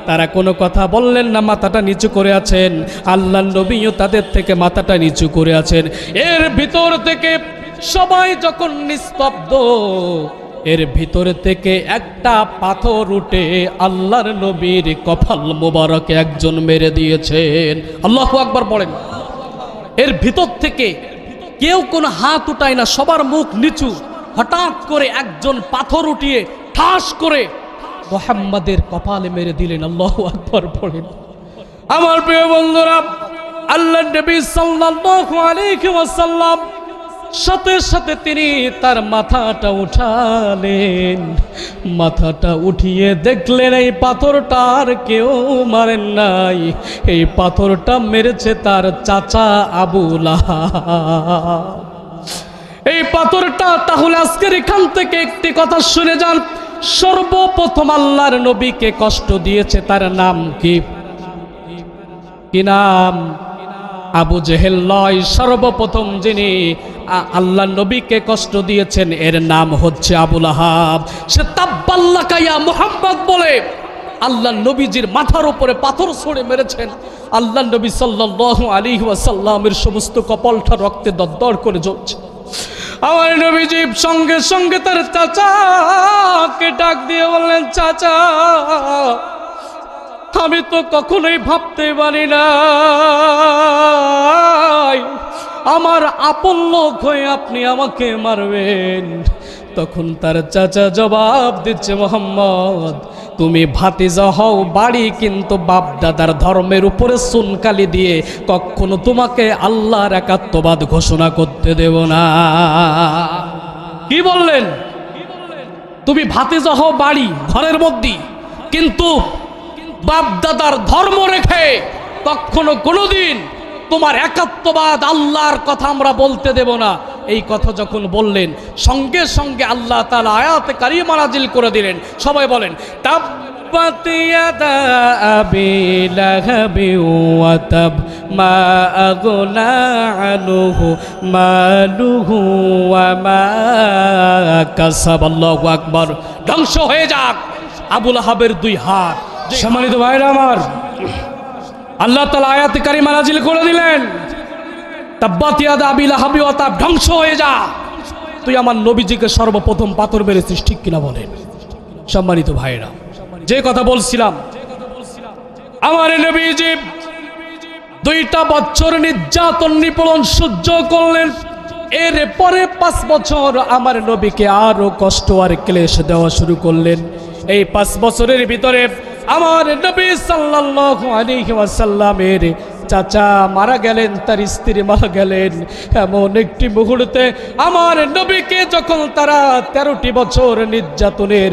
তারা কোনো কথা বললেন না, মাথাটা নিচু করে আছেন। আল্লাহর নবীও তাদের থেকে মাথাটা নিচু করে আছেন। এর ভিতর থেকে সবাই যখন নিস্তব্ধ, এর ভিতরে থেকে একটা পাথর উঠে আল্লাহর নবীর কপাল মোবারকে একজন মেরে দিয়েছেন। আল্লাহু আকবার বলেন। এর ভিতর থেকে কেউ কোনো হাত উঠায় না, সবার মুখ নিচু। হঠাৎ করে একজন পাথর উঠিয়ে ঠাস করে মুহাম্মাদের কপালে মেরে দিলেন। আল্লাহু আকবার বলেন। আমার প্রিয় বন্ধুরা, আল্লাহর নবী সাল্লাল্লাহু আলাইহি ওয়াসাল্লাম সাথে সাথে তিনি তার মাথাটা উঠালেন। মাথাটা উঠিয়ে দেখলেন এই পাথরটা আর কেউ মারেন নাই, এই পাথরটা মেরেছে তার চাচা আবু লাহাব। এই পাথরটা তাহলে আজকের এখান থেকে একটি কথা শুনে যান। সর্বপ্রথম আল্লাহর নবীকে কষ্ট দিয়েছে তার নাম কি? কি নাম? আবু জেহেল নয়। সর্বপ্রথম যিনি আল্লাহ নবীকে কষ্ট দিয়েছেন এর নাম হচ্ছে আবু লাহাব। সে তাব্বাল্লাকা ইয়া মুহাম্মদ বলে আল্লাহ নবীজির মাথার উপরে পাথর ছুঁড়ে মেরেছেন। আল্লাহ নবী সাল্লাল্লাহু আলাইহি ওয়াসাল্লামের সমস্ত কপালটা রক্তে দরদর করে জ্বলছে। আমার নবীজি সঙ্গে সঙ্গে তার চাচাকে ডাক দিয়ে বললেন, চাচা, আমি তো কখনোই ভাবতে পারি না আমার আপন লোক হয়ে আপনি আমাকে মারবেন। তখন তার চাচা জবাব দিচ্ছে, মোহাম্মদ, তুমি ভাতিজা হও বাড়ি, কিন্তু বাপ দাদার ধর্মের উপরে সুনকালি দিয়ে কখনো তোমাকে আল্লাহর একাত্মবাদ ঘোষণা করতে দেব না। কি বললেন? তুমি ভাতিজা হও বাড়ি ঘরের মধ্যে, কিন্তু বাপ দাদার ধর্ম রেখে কখনো কোনোদিন তোমার একাত্মবাদ আল্লাহর কথা আমরা বলতে দেব না। এই কথা যখন বললেন, সঙ্গে সঙ্গে আল্লাহ তাআলা আয়াতে কারিমা নাজিল করে দিলেন। সবাই বলেন, তাব্বাত ইয়াদা আবি লাহাবি ওয়া তাব মা আগনা আনহু মালুহু ওয়া মা কাসাব। আল্লাহু আকবার। ধ্বংস হয়ে যাক আবু লাহাবের দুই হাত। সম্মানিত ভাইরা আমার, আল্লাহ তাআলা আয়াতে কারিমা নাজিল করে দিলেন, তাব্বাত ইয়াদা আবি লাহাবি ওয়া তাব, ধ্বংস হয়ে যা, তুই আমার নবীজিকে সর্বপ্রথম পাথর মেরেছিস। ঠিক কিনা বলেন? সম্মানিত ভাইরা, যে কথা বলছিলাম, আমার নবীজি 2টা বছর নির্যাতন নিপীড়ন সহ্য করলেন। এর পরে 5 বছর আমার নবীকে আরো কষ্ট আর ক্লেশ দেওয়া শুরু করলেন। এই 5 বছরের ভিতরে আমার নবী সাল্লাল্লাহু আলাইহি ওয়াসাল্লামের চাচা মারা গেলেন, তার স্ত্রী মারা গেলেন। এমন একটি মুহূর্তে আমার নবীকে যখন তারা 13টি বছর নির্যাতনের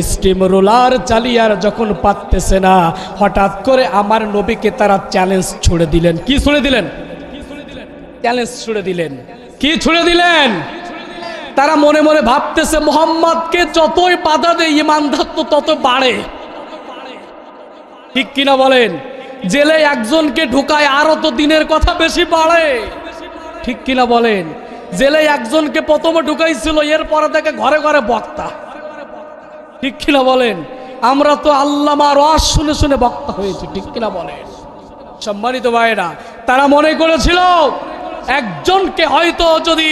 স্টিম রোলার চালিয়ার যখন পারতেছে না, হঠাৎ করে আমার নবীকে তারা চ্যালেঞ্জ ছুড়ে দিলেন। কি ছুড়ে দিলেন? চ্যালেঞ্জ ছুড়ে দিলেন। কি ছুড়ে দিলেন? তারা মনে মনে ভাবতেছে, মুহাম্মদকে যতই বাধা দেয় ঈমানদার তো তত বাড়ে। ঠিক কিনা বলেন? জেলে একজনকে ঢুকায় আরো তো দিনের কথা বেশি বাড়ে। ঠিক কিনা বলেন? জেলে একজনকে প্রথমে ঢুকাইছিল, এরপরে দেখে ঘরে ঘরে বক্তা। ঠিক কিনা বলেন? আমরা তো আল্লামার ওয়াজ শুনে শুনে বক্তা হয়েছি। ঠিক কিনা বলেন? সম্মানিত ভাইরা, তারা মনে করেছিল একজনকে হয়তো যদি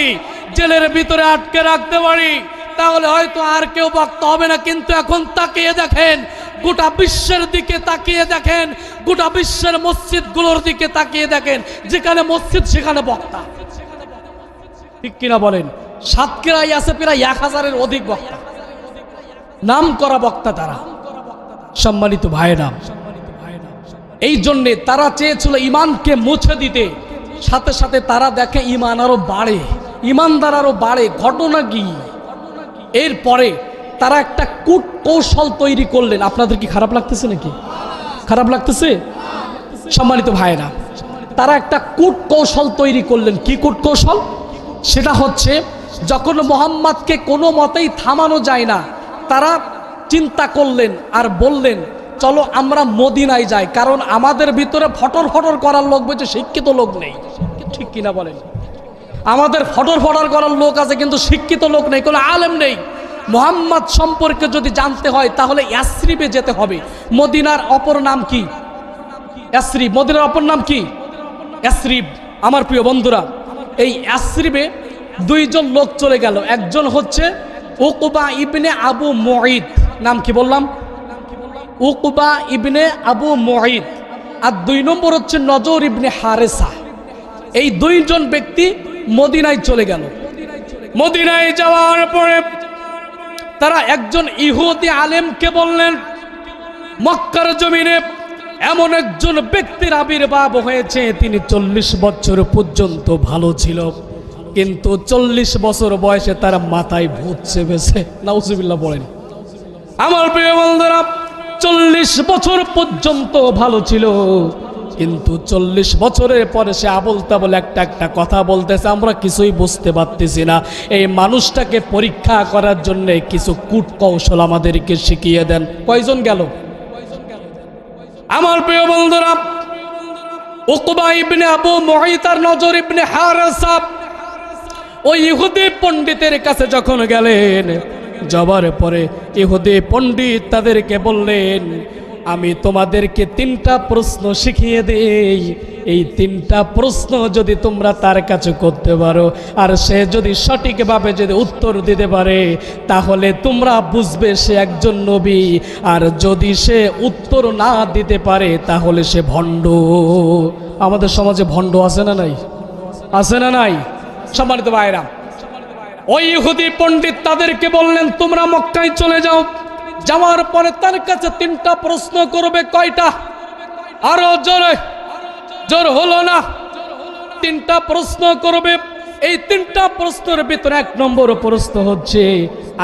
জেলের ভিতরে আটকে রাখতে পারি তাহলে হয়তো আর কেউ বক্তা হবে না। কিন্তু এখন তাকিয়ে দেখেন, গোটা বিশ্বের দিকে তাকিয়ে দেখেন, গোটা বিশ্বের মসজিদগুলোর দিকে তাকিয়ে দেখেন, যেখানে মসজিদ সেখানে বক্তা। ঠিক কিনা বলেন? সাতক্ষীরায় আছে প্রায় 1000-এর অধিক বক্তা, নাম করা বক্তা তারা। সম্মানিত ভাইরা, এই জন্যে তারা চেয়েছিল ইমানকে মুছে দিতে, সাথে সাথে তারা দেখে ইমান আরো বাড়ে। ইমানদার আরো বাড়ে। ঘটনা কি? এরপরে তারা একটা কূট কৌশল তৈরি করলেন। আপনাদের কি খারাপ লাগতেছে নাকি? খারাপ লাগতেছে? সম্মানিত ভাইরা, তারা একটা কূট কৌশল তৈরি করলেন। কি কূট কৌশল? সেটা হচ্ছে, যখন মুহাম্মদকে কোনো মতেই থামানো যায় না, তারা চিন্তা করলেন আর বললেন, চলো আমরা মদিনায় যাই, কারণ আমাদের ভিতরে ফটর ফটর করার লোক বলছে, শিক্ষিত লোক নেই। ঠিক কিনা বলেন? আমাদের ফটর ফটর করার লোক আছে, কিন্তু শিক্ষিত লোক নেই, কোনো আলেম নেই। মুহাম্মদ সম্পর্কে যদি জানতে হয় তাহলে ইয়াসরিবে যেতে হবে। মদিনার অপর নাম কি? ইয়াসরিব। মদিনার অপর নাম কি? ইয়াসরিব। আমার প্রিয় বন্ধুরা, এই ইয়াসরিবে দুইজন লোক চলে গেল। একজন হচ্ছে উকবা ইবনে আবু মুঈদ। নাম কি বললাম? উকবা ইবনে আবু মুঈদ। আর 2 নম্বর হচ্ছে নজর ইবনে হারেসা। এই দুইজন ব্যক্তি মদিনায় চলে গেল। মদিনায় যাওয়ার পরে তারা একজন ইহুদি আলেমকে বললেন, মক্কার জমিনে এমন একজন ব্যক্তির আবির্ভাব হয়েছে, তিনি 40 বছর পর্যন্ত ভালো ছিল, কিন্তু 40 বছর বয়সে তার মাথায় ভূত চেপেছে। নাউজুবিল্লাহ বলেন। আমার প্রিয় বন্ধুরা, 40 বছর পর্যন্ত ভালো ছিল, কিন্তু 40 বছরের পরে সে আবল তাবল একটা কথা বলতেছে, আমরা কিছুই বুঝতে পারতেছি না। এই মানুষটাকে পরীক্ষা করার জন্য কিছু কূট কৌশল আমাদেরকে শিখিয়ে দেন। কয়জন গেল? আমার প্রিয় বন্ধুরা, উকবা ইবনে আবু মুঈত আর নজর ইবনে হারেসা ওই ইহুদি পণ্ডিতের কাছে যখন গেলেন, যাবার পরে ইহুদি পণ্ডিত তাদেরকে বললেন, আমি তোমাদেরকে 3টা প্রশ্ন শিখিয়ে দেই, এই 3টা প্রশ্ন যদি তোমরা তার কাছে করতে পারো আর সে যদি সঠিকভাবে যদি উত্তর দিতে পারে, তাহলে তোমরা বুঝবে সে একজন নবী, আর যদি সে উত্তর না দিতে পারে তাহলে সে ভণ্ড। আমাদের সমাজে ভণ্ড আছে না নাই? আছে না নাই? সম্মানিত ভাইরা, ওই ইহুদি পণ্ডিত তাদেরকে বললেন, তোমরা মক্কায় চলে যাও। যাওয়ার পরে তার কাছে 3টা প্রশ্ন করবে। কয়টা? আরো জোরে, জোর হলো না। 3টা প্রশ্ন করবে। এই 3টা প্রশ্নের ভিতরে 1 নম্বর প্রশ্ন হচ্ছে,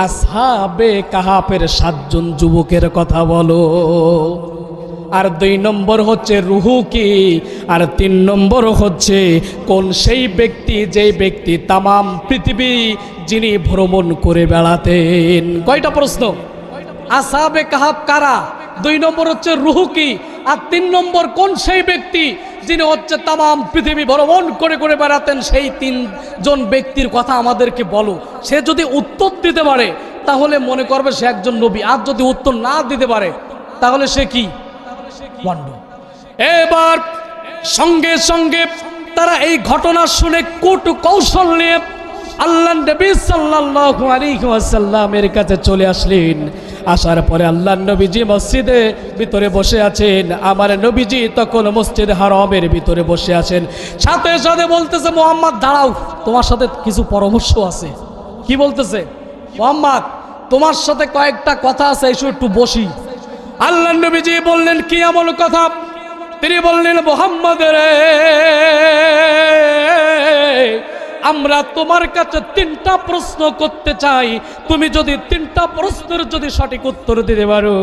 আসহাবে কাহাফের 7 জন যুবকের কথা বলো। আর 2 নম্বর হচ্ছে রুহু কি। আর 3 নম্বর হচ্ছে কোন সেই ব্যক্তি, যেই ব্যক্তি তামাম পৃথিবী যিনি ভ্রমণ করে বেড়াতেন। কয়টা প্রশ্ন? আসহাবে কাহাফ কারা, 2 নম্বর হচ্ছে রুহু কি, আর 3 নম্বর কোন সেই ব্যক্তি যিনি হচ্ছে তামাম পৃথিবী ভ্রমণ করে করে বেড়াতেন। সেই 3 জন ব্যক্তির কথা আমাদেরকে বলো। সে যদি উত্তর দিতে পারে তাহলে মনে করবে সে একজন নবী, আর যদি উত্তর না দিতে পারে তাহলে সে কি? ভণ্ড। এবার সঙ্গে সঙ্গে তারা এই ঘটনা শুনে কূট কৌশল নিয়ে আল্লাহ নবী সাল্লাল্লাহু আলাইহি ওয়াসাল্লামের কাছে চলে আসলেন। আসার পরে আল্লাহ নবীজি মসজিদে ভিতরে বসে আছেন। আমার নবীজি তখন মসজিদ হারামের ভিতরে বসে আছেন। সাথে সাথে বলতেছে, মুহাম্মদ দাঁড়াও, তোমার সাথে কিছু পরামর্শ আছে। কি বলতেছে? মুহাম্মদ তোমার সাথে কয়েকটা কথা আছে, এসো একটু বসি। আল্লাহ নবীজি বললেন, কি এমন কথা? তিনি বললেন, মুহাম্মদ রে, আমরা তোমার কাছে 3টা প্রশ্ন করতে চাই। তুমি যদি 3টা প্রশ্নের যদি সঠিক উত্তর দিতে পারো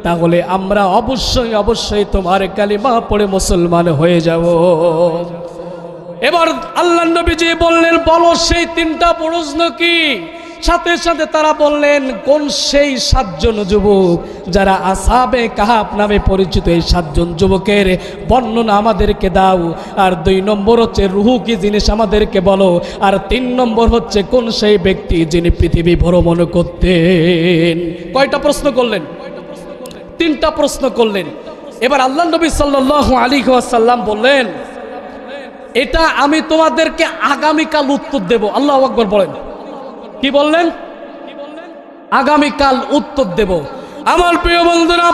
তাহলে আমরা অবশ্যই অবশ্যই তোমার কালিমা পড়ে মুসলমান হয়ে যাব। এবার আল্লাহ নবীজি বললেন, বলো সেই 3টা প্রশ্ন কি? সাথে সাথে তারা বললেন, কোন সেই 7 জন যুবক যারা আসহাবে কাহাফ নামে পরিচিত, এই 7 জন যুবকের বর্ণনা আমাদেরকে দাও। আর 2 নম্বর হচ্ছে রুহু কি জিনিস আমাদেরকে বলো। আর 3 নম্বর হচ্ছে কোন সেই ব্যক্তি যিনি পৃথিবী ভ্রমণ করতেন। কয়টা প্রশ্ন করলেন? 3টা প্রশ্ন করলেন। এবার আল্লাহ নবী সাল্লাল্লাহু আলাইহি ওয়াসাল্লাম বললেন, এটা আমি তোমাদেরকে আগামীকাল উত্তর দেব। আল্লাহু আকবার বলেন। কি বললেন? আগামীকাল উত্তর দেব। আমার প্রিয় বন্ধুরা,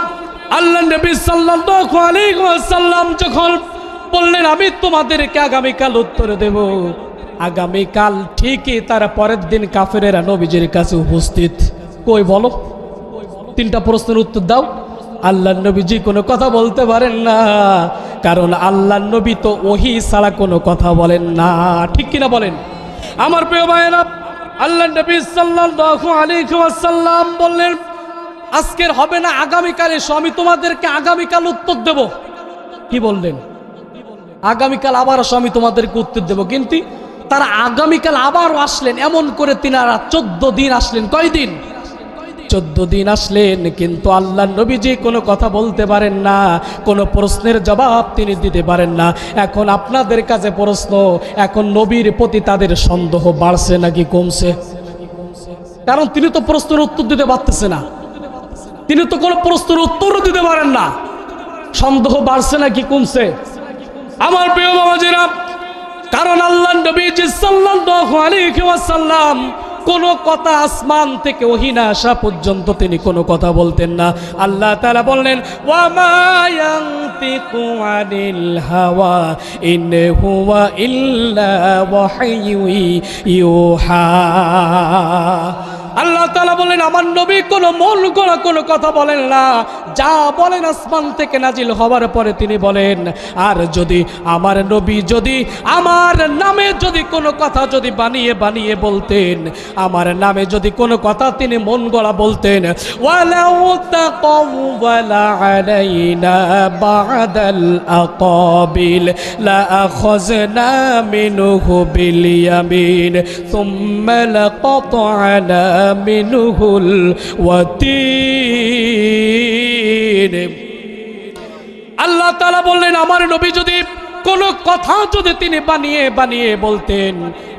আল্লাহ নবী সাল্লাল্লাহু আলাইহি ওয়াসাল্লাম যখন বললেন আমি তোমাদেরকে আগামীকাল উত্তর দেব, আগামীকাল ঠিকই তার পরের দিন কাফেরেরা নবীজির কাছে উপস্থিত। কই বলো, 3টা প্রশ্নের উত্তর দাও। আল্লাহ নবীজি কোনো কথা বলতে পারেন না, কারণ আল্লাহ নবী তো ওহী ছাড়া কোনো কথা বলেন না। ঠিক কিনা বলেন? আমার প্রিয় ভাইয়েরা, আল্লাহ নবী সাল্লাল্লাহু আলাইহি ওয়াসাল্লাম বললেন, আজকের হবে না, আগামীকাল এসো, আমি তোমাদেরকে আগামীকাল উত্তর দেব। কি বললেন? আগামীকাল আবার আসো, আমি তোমাদেরকে উত্তর দেব। কিন্তু তারা আগামীকাল আবারও আসলেন। এমন করে তিনারা 14 দিন আসলেন। কয়দিন? 14 দিন আসলেন, কিন্তু আল্লাহ নবীজি কোনো কথা বলতে পারেন না, কোনো প্রশ্নের জবাব তিনি দিতে পারেন না। এখন আপনাদের কাছে প্রশ্ন, এখন নবীর প্রতি তাদের সন্দেহ বাড়ছে নাকি কমছে? কারণ তিনি তো প্রশ্নের উত্তর দিতে পারতেছে না, তিনি তো কোনো প্রশ্নের উত্তরও দিতে পারেন না। সন্দেহ বাড়ছে নাকি কমছে? আমার প্রিয় বাবাজিরা, কারণ আল্লাহ নবীজি সাল্লাল্লাহু আলাইহি ওয়াসাল্লাম কোনো কথা আসমান থেকে ওহী না আসা পর্যন্ত তিনি কোনো কথা বলতেন না। আল্লাহ তাআলা বললেন, ওয়া মা ইয়ানতিকু আনিল হাওয়া ইন হুয়া ইল্লা ওয়াহয়ু ইউহা। আল্লাহ তাআলা বলেন, আমার নবী কোনো মন গড়া কোনো কথা বলেন না, যা বলেন আসমান থেকে নাজিল হওয়ার পরে তিনি বলেন। আর যদি আমার নবী যদি আমার নামে যদি কোনো কথা যদি বানিয়ে বানিয়ে বলতেন, আমার নামে যদি কোনো কথা তিনি মন গড়া বলতেন, ওয়ালাউ তাকাওয়ালা আলাইনা বা'দাল আকাবিল লা আখাযনা মিনহু বিল ইয়ামিন সুম্মা লাকাত'না মিনহুল ওয়াতিন। আল্লাহ তাআলা বললেন, আমার নবী যদি কোনো কথা যদি তিনি বানিয়ে বানিয়ে বলতেন,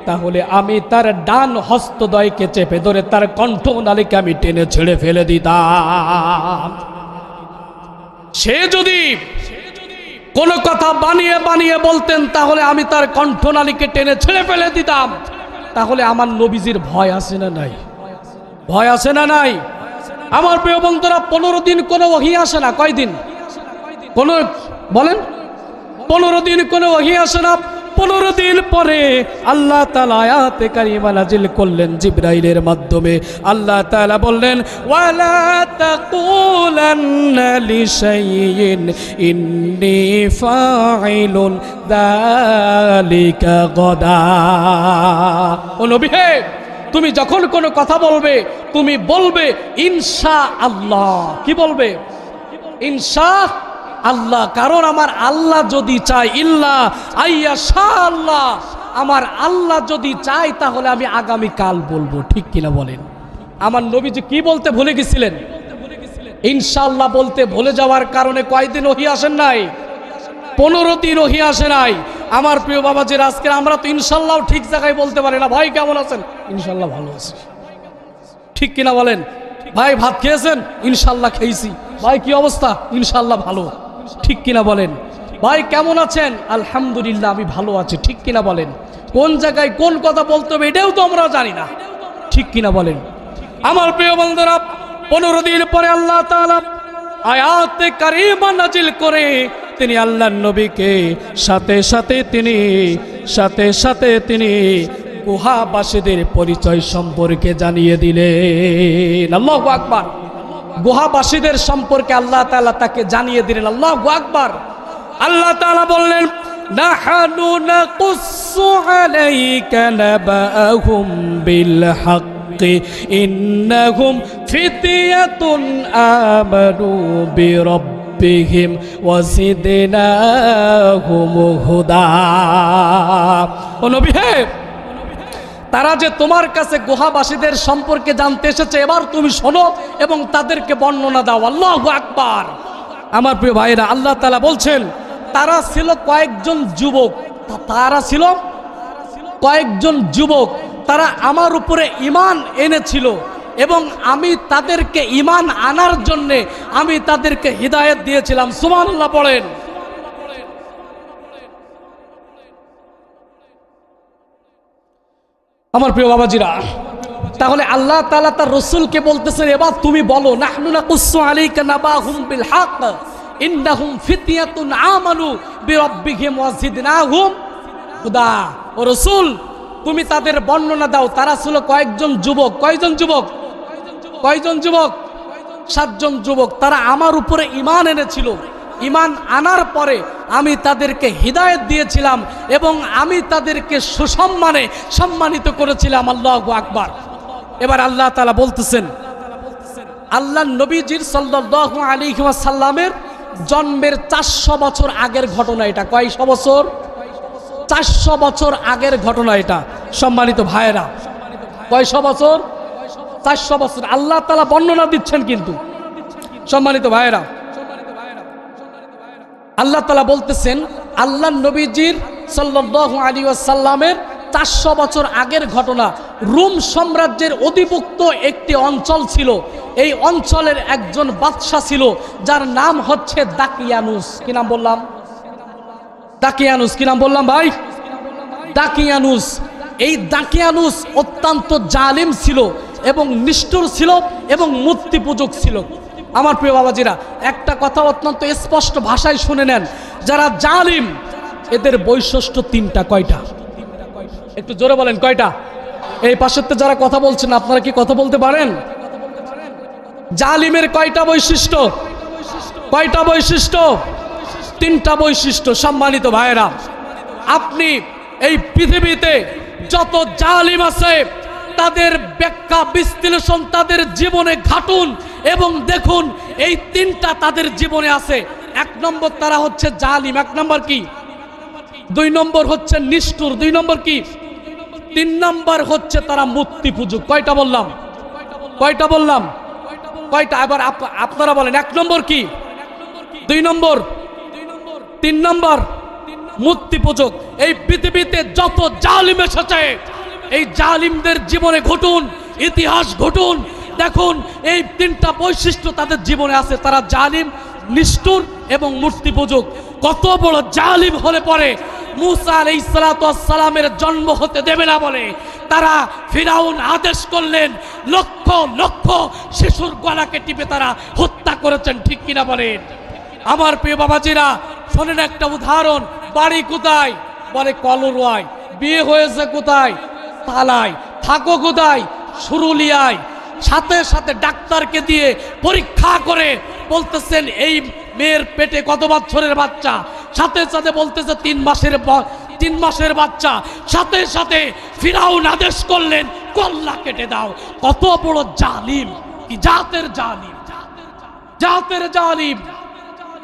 তাহলে আমি তার ডান হস্তদ্বয়কে চেপে ধরে তার কণ্ঠনালীকে আমি টেনে ছেড়ে ফেলে দিতাম। সে যদি কোনো কথা বানিয়ে বানিয়ে বলতেন, তাহলে আমি তার কণ্ঠনালীকে টেনে ছেড়ে ফেলে দিতাম। তাহলে আমার নবীজির ভয় আছে না নাই? ভয় আছে না নাই? আমার প্রিয় বন্ধুরা, 15 দিন কোনো ওহী আসে না। কয়দিন? বলেন, 15 দিন কোনো ওহী আসে না। 15 দিন পরে আল্লাহ তাআলা আয়াতে কারিমা নাজিল করলেন জিবরাইলের মাধ্যমে। আল্লাহ তাআলা বললেন, ওয়ালা তাকুলান্না লিশাইইন ইন্নী ফাইলুন যালিকা গাদা। ও নবী হে, তুমি যখন কোনো কথা বলবে, তুমি বলবে ইনশাআল্লাহ। কি বলবে? ইনশাআল্লাহ। কারণ আমার আল্লাহ যদি চায়, ইল্লা আইয়াশা আল্লাহ, আমার আল্লাহ যদি চায় তাহলে আমি আগামী কাল বলবো। ঠিক কিনা বলেন? আমার নবীজি কি বলতে ভুলে গেছিলেন? ইনশাআল্লাহ বলতে ভুলে যাওয়ার কারণে কয়দিন ওহী আসেন নাই? 15 দিন ওহী আসে নাই। আমার প্রিয় বাবাজির, আজকে আমরা তো ইনশাআল্লাহ ঠিক জায়গায় বলতে পারি না। ভাই কেমন আছেন? ইনশাআল্লাহ ভালো আছি। ঠিক কিনা বলেন? ভাই ভাত খেয়েছেন? ইনশাআল্লাহ খেয়েছি। ভাই কি অবস্থা? ইনশাআল্লাহ ভালো। ঠিক কিনা বলেন? ভাই কেমন আছেন? আলহামদুলিল্লাহ আমি ভালো আছি। ঠিক কিনা বলেন? কোন জায়গায় কোন কথা বলতে হবে এটাও তো আমরা জানি না। ঠিক কিনা বলেন? আমার প্রিয় বন্ধুরা, 15 দিন পরে আল্লাহ তাআলা আয়াতে কারিমা নাজিল করে তিনি আল্লাহর নবীকে সাথে সাথে তিনি গুহাবাসীদের পরিচয় সম্পর্কে জানিয়ে দিলেন। আল্লাহু আকবার। গুহাবাসীদের সম্পর্কে আল্লাহ তাআলা তাকে জানিয়ে দিলেন। আল্লাহু আকবার। আল্লাহ তাআলা বললেন, নাহনু নাকুসসু আলাইকা নাবাআহুম বিল হাক্কি ইন্নাহুম ফিতয়াতুন আমানু বিরাব্বিহিম ওয়াজিদনাহুম হুদা। ও নবী হে, তারা যে তোমার কাছে গুহাবাসীদের সম্পর্কে জানতে এসেছে, এবার তুমি শোনো এবং তাদেরকে বর্ণনা দাও। আল্লাহু আকবার। আমার প্রিয় ভাইরা, আল্লাহ তাআলা বলছেন, তারা ছিল কয়েকজন যুবক, তারা আমার উপরে ঈমান এনেছিল এবং আমি তাদেরকে ঈমান আনার জন্য আমি তাদেরকে হিদায়াত দিয়েছিলাম। সুবহানাল্লাহ পড়েন। আমার প্রিয় বাবাজিরা, তাহলে আল্লাহ তাআলা তার রাসূলকে বলতেছেন, এবার তুমি বলো, নাহনু নাকুসসু আলাইকা নাবাহুম বিল হক ইন্নাহুম ফিতয়াতুন আমানু বিরাব্বিহিম ওয়াজিদনাহুম হুদা। ও রাসূল, তুমি তাদের বর্ণনা দাও, তারা ছিল কয়েকজন যুবক। কয়জন যুবক? 7 জন যুবক। তারা আমার উপরে ঈমান এনেছিল। ঈমান আনার পরে আমি তাদেরকে হিদায়াত দিয়েছিলাম এবং আমি তাদেরকে সম্মানিত করেছিলাম। আল্লাহু আকবার। এবার আল্লাহ তাআলা বলতেছেন, আল্লাহ নবীজির সাল্লাল্লাহু আলাইহি ওয়াসাল্লামের জন্মের 400 বছর আগের ঘটনা এটা। কয়শো বছর? 400 বছর আগের ঘটনা এটা। সম্মানিত ভাইয়েরা, কয়শো বছর? 400 বছর আল্লাহ তাআলা বর্ণনা দিচ্ছেন। কিন্তু সম্মানিত ভাইয়েরা, আল্লাহ তাআলা বলতেছেন আল্লাহ নবীজির সাল্লাল্লাহু আলাইহি ওয়াসাল্লামের 400 বছর আগের ঘটনা। রোম সাম্রাজ্যের অধিভুক্ত একটি অঞ্চল ছিল। এই অঞ্চলের একজন বাদশা ছিল যার নাম হচ্ছে দাকিয়ানুস। কি নাম বললাম? দাকিয়ানুস। কি নাম বললাম ভাই? দাকিয়ানুস। এই দাকিয়ানুস অত্যন্ত জালিম ছিল এবং নিষ্ঠুর ছিল এবং মূর্তি পূজক ছিল। আমার প্রিয় বাবাজিরা, একটা কথা অত্যন্ত স্পষ্ট ভাষায় শুনে নেন, যারা জালিম এদের বৈশিষ্ট্য 3টা। কয়টা? একটু জোরে বলেন, কয়টা? এই পাশের তো যারা কথা বলছেন, আপনারা কি কথা বলতে পারেন? জালিমের কয়টা বৈশিষ্ট্য? কয়টা বৈশিষ্ট্য? 3টা বৈশিষ্ট্য। সম্মানিত ভাইয়েরা, আপনি এই পৃথিবীতে যত জালিম আছে তাদের ব্যাখ্যা বিশ্লেষণ তাদের জীবনে ঘাটুন এবং দেখুন এই 3টা তাদের জীবনে আছে। 1 নম্বর তারা হচ্ছে জালিম। 1 নম্বর কি? 2 নম্বর হচ্ছে নিষ্ঠুর। 2 নম্বর কি? 3 নম্বর হচ্ছে তারা মূর্তি পূজক। কয়টা বললাম? কয়টা বললাম? কয়টা? এবার আপনারা বলেন 1 নম্বর কি, 2 নম্বর, 3 নম্বর মূর্তি পূজক। এই পৃথিবীতে যত জালিম এসেছে এই জালিমদের জীবনে ঘটুন, ইতিহাস ঘটুন, দেখুন এই 3টা বৈশিষ্ট্য তাদের জীবনে আছে। তারা জালিম, নিষ্ঠুর এবং মূর্তি পূজক। কত বড় জালিম হলে পরে মুসা আলাইহিস সালাতু ওয়াস সালামের জন্ম হতে দেবে না বলে তারা ফিরাউন আদেশ করলেন, লক্ষ লক্ষ শিশুর গলাকে টিপে তারা হত্যা করেছেন। ঠিক কিনা বলেন? আমার প্রিয় বাবাজিরা, শোনেন একটা উদাহরণ। বাড়ি কোথায়? বলে কলরোয়ায়। বিয়ে হয়েছে কোথায়? তালায়। থাকো কোথায়? সুরুলিয়ায়। সাথে সাথে ডাক্তারকে দিয়ে পরীক্ষা করে বলতেছেন এই মেয়ের পেটে কত বছরের বাচ্চা, সাথে সাথে বলতেছে 3 মাসের বাচ্চা। সাথে সাথে ফিরাউন আদেশ করলেন কল্লা কেটে দাও। কত বড় জালিম! কি জাতের জালিম! জাতের জালিম!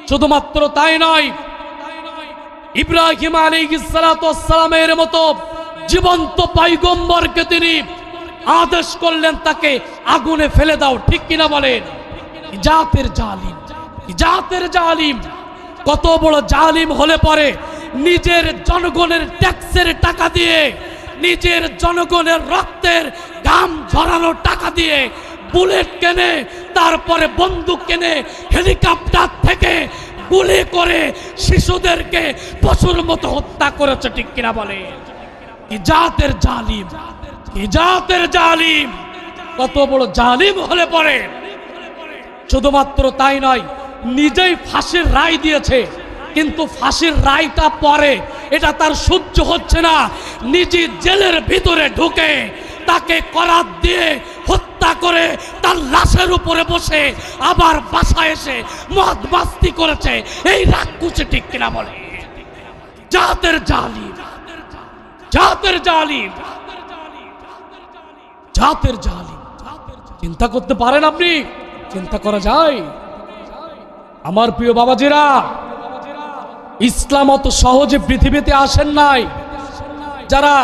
শুধুমাত্র তাই নয়, ইব্রাহিম আলাইহিস সালাতু ওয়াস সালামের মতো জীবন্ত পয়গম্বরকে তিনি আদেশ করলেন তাকে আগুনে ফেলে দাও। ঠিক কিনা বলেন? জাতের জালিম! জাতের জালিম! কত বড় জালিম হলে পরে নিজের জনগণের ট্যাক্সের টাকা দিয়ে, নিজের জনগণের রক্তের ঘাম ঝরানো টাকা দিয়ে বুলেট কেনে, তারপরে বন্দুক কেনে, হেলিকপ্টার থেকে গুলি করে শিশুদেরকে পশুর মতো হত্যা করেছে। ঠিক কিনা বলে? কি জাতের জালিম! কি জাতের জালিম! কত বড় জালিম হলে পরে শুধুমাত্র তাই নয়, নিজেই ফাঁসির রায় দিয়েছে, কিন্তু ফাঁসির রায়টা পরে এটা তার সহ্য হচ্ছে না, নিজে জেলের ভিতরে ঢুকে তাকে করাত দিয়ে হত্যা করে তার লাশের উপরে বসে আবার বাসায় এসে মদ মাস্তি করেছে এই রাক্ষসে। ঠিক কিনা বলে? জাতের জালিম! জাতের জালিম! জাতের জালিম! চিন্তা করতে পারেন আপনি? চিন্তা করা যায়? আমার প্রিয় বাবাজিরা, ইসলাম অত সহজে পৃথিবীতে আসেন নাই। যারা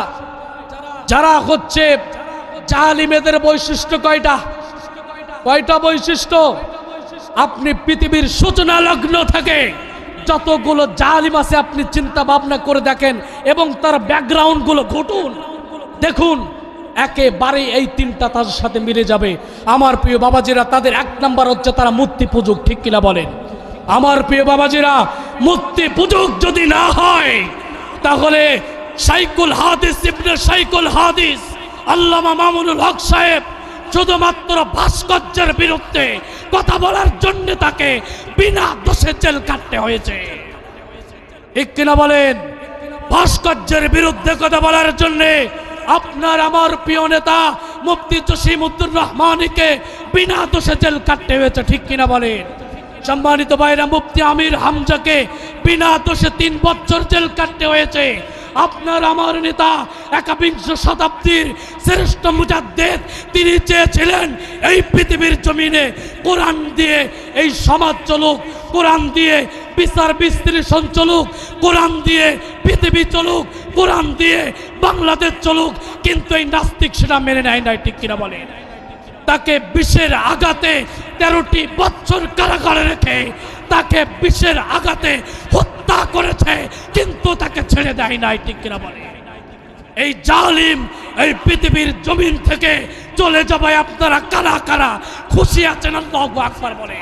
যারা হচ্ছে জালিমেদের বৈশিষ্ট্য কয়টা? কয়টা বৈশিষ্ট্য? আপনি পৃথিবীর সূচনা লগ্ন থেকে যতগুলো জালিম আছে আপনি চিন্তা ভাবনা করে দেখেন এবং তার ব্যাকগ্রাউন্ড গুলো ঘটুন, দেখুন একেবারে এই 3টা তার সাথে মিলে যাবে। আমার প্রিয় বাবাজিরা, তাদের 1 নাম্বার হচ্ছে তারা মূর্তি পূজক। ঠিক কিনা বলেন? আমার প্রিয় বাবাজিরা, মূর্তি পূজক যদি না হয় তাহলে শাইখুল হাদিস ইবনে শাইখুল হাদিস আল্লামা মামুনুল হক সাহেব শুধুমাত্র ভাস্কর্যের বিরুদ্ধে কথা বলার জন্য তাকে বিনা দোষে জেল কাটতে হয়েছে। ঠিক কিনা বলেন? ভাস্কর্যের বিরুদ্ধে কথা বলার জন্য আপনার আমার প্রিয় নেতা মুফতি জসিম উদ্দুর রহমানকে বিনা দোষে জেল কাটতে হয়েছে। ঠিক কিনা বলেন? সম্মানিত ভাইরা, মুফতি আমির হামজাকে বিনা দোষে 3 বছর জেল কাটতে হয়েছে। আপনার আমার নেতা একবিংশ শতাব্দীর শ্রেষ্ঠ মুজাদ্দিদ, তিনি চেয়েছিলেন এই পৃথিবীর জমিনে কোরআন দিয়ে এই সমাজ চলুক, কোরআন দিয়ে বিচার বিশ্লেষণ চলুক, কোরআন দিয়ে পৃথিবী চলুক, কোরআন দিয়ে বাংলাদেশ চলুক। কিন্তু এই নাস্তিক সেটা মেনে নেয় নাই, ঠিক কিনা বলে? তাকে বিষের আঘাতে 13টি বছর কারাগারে রেখে তাকে বিষের আঘাতে হত্যা করেছে, কিন্তু তাকে ছেড়ে দেয় নাই, ঠিক কিনা বলে? এই জালিম এই পৃথিবীর জমিন থেকে চলে যাবে। আপনারা কারা কারা খুশি আছেন? আল্লাহু আকবার বলে।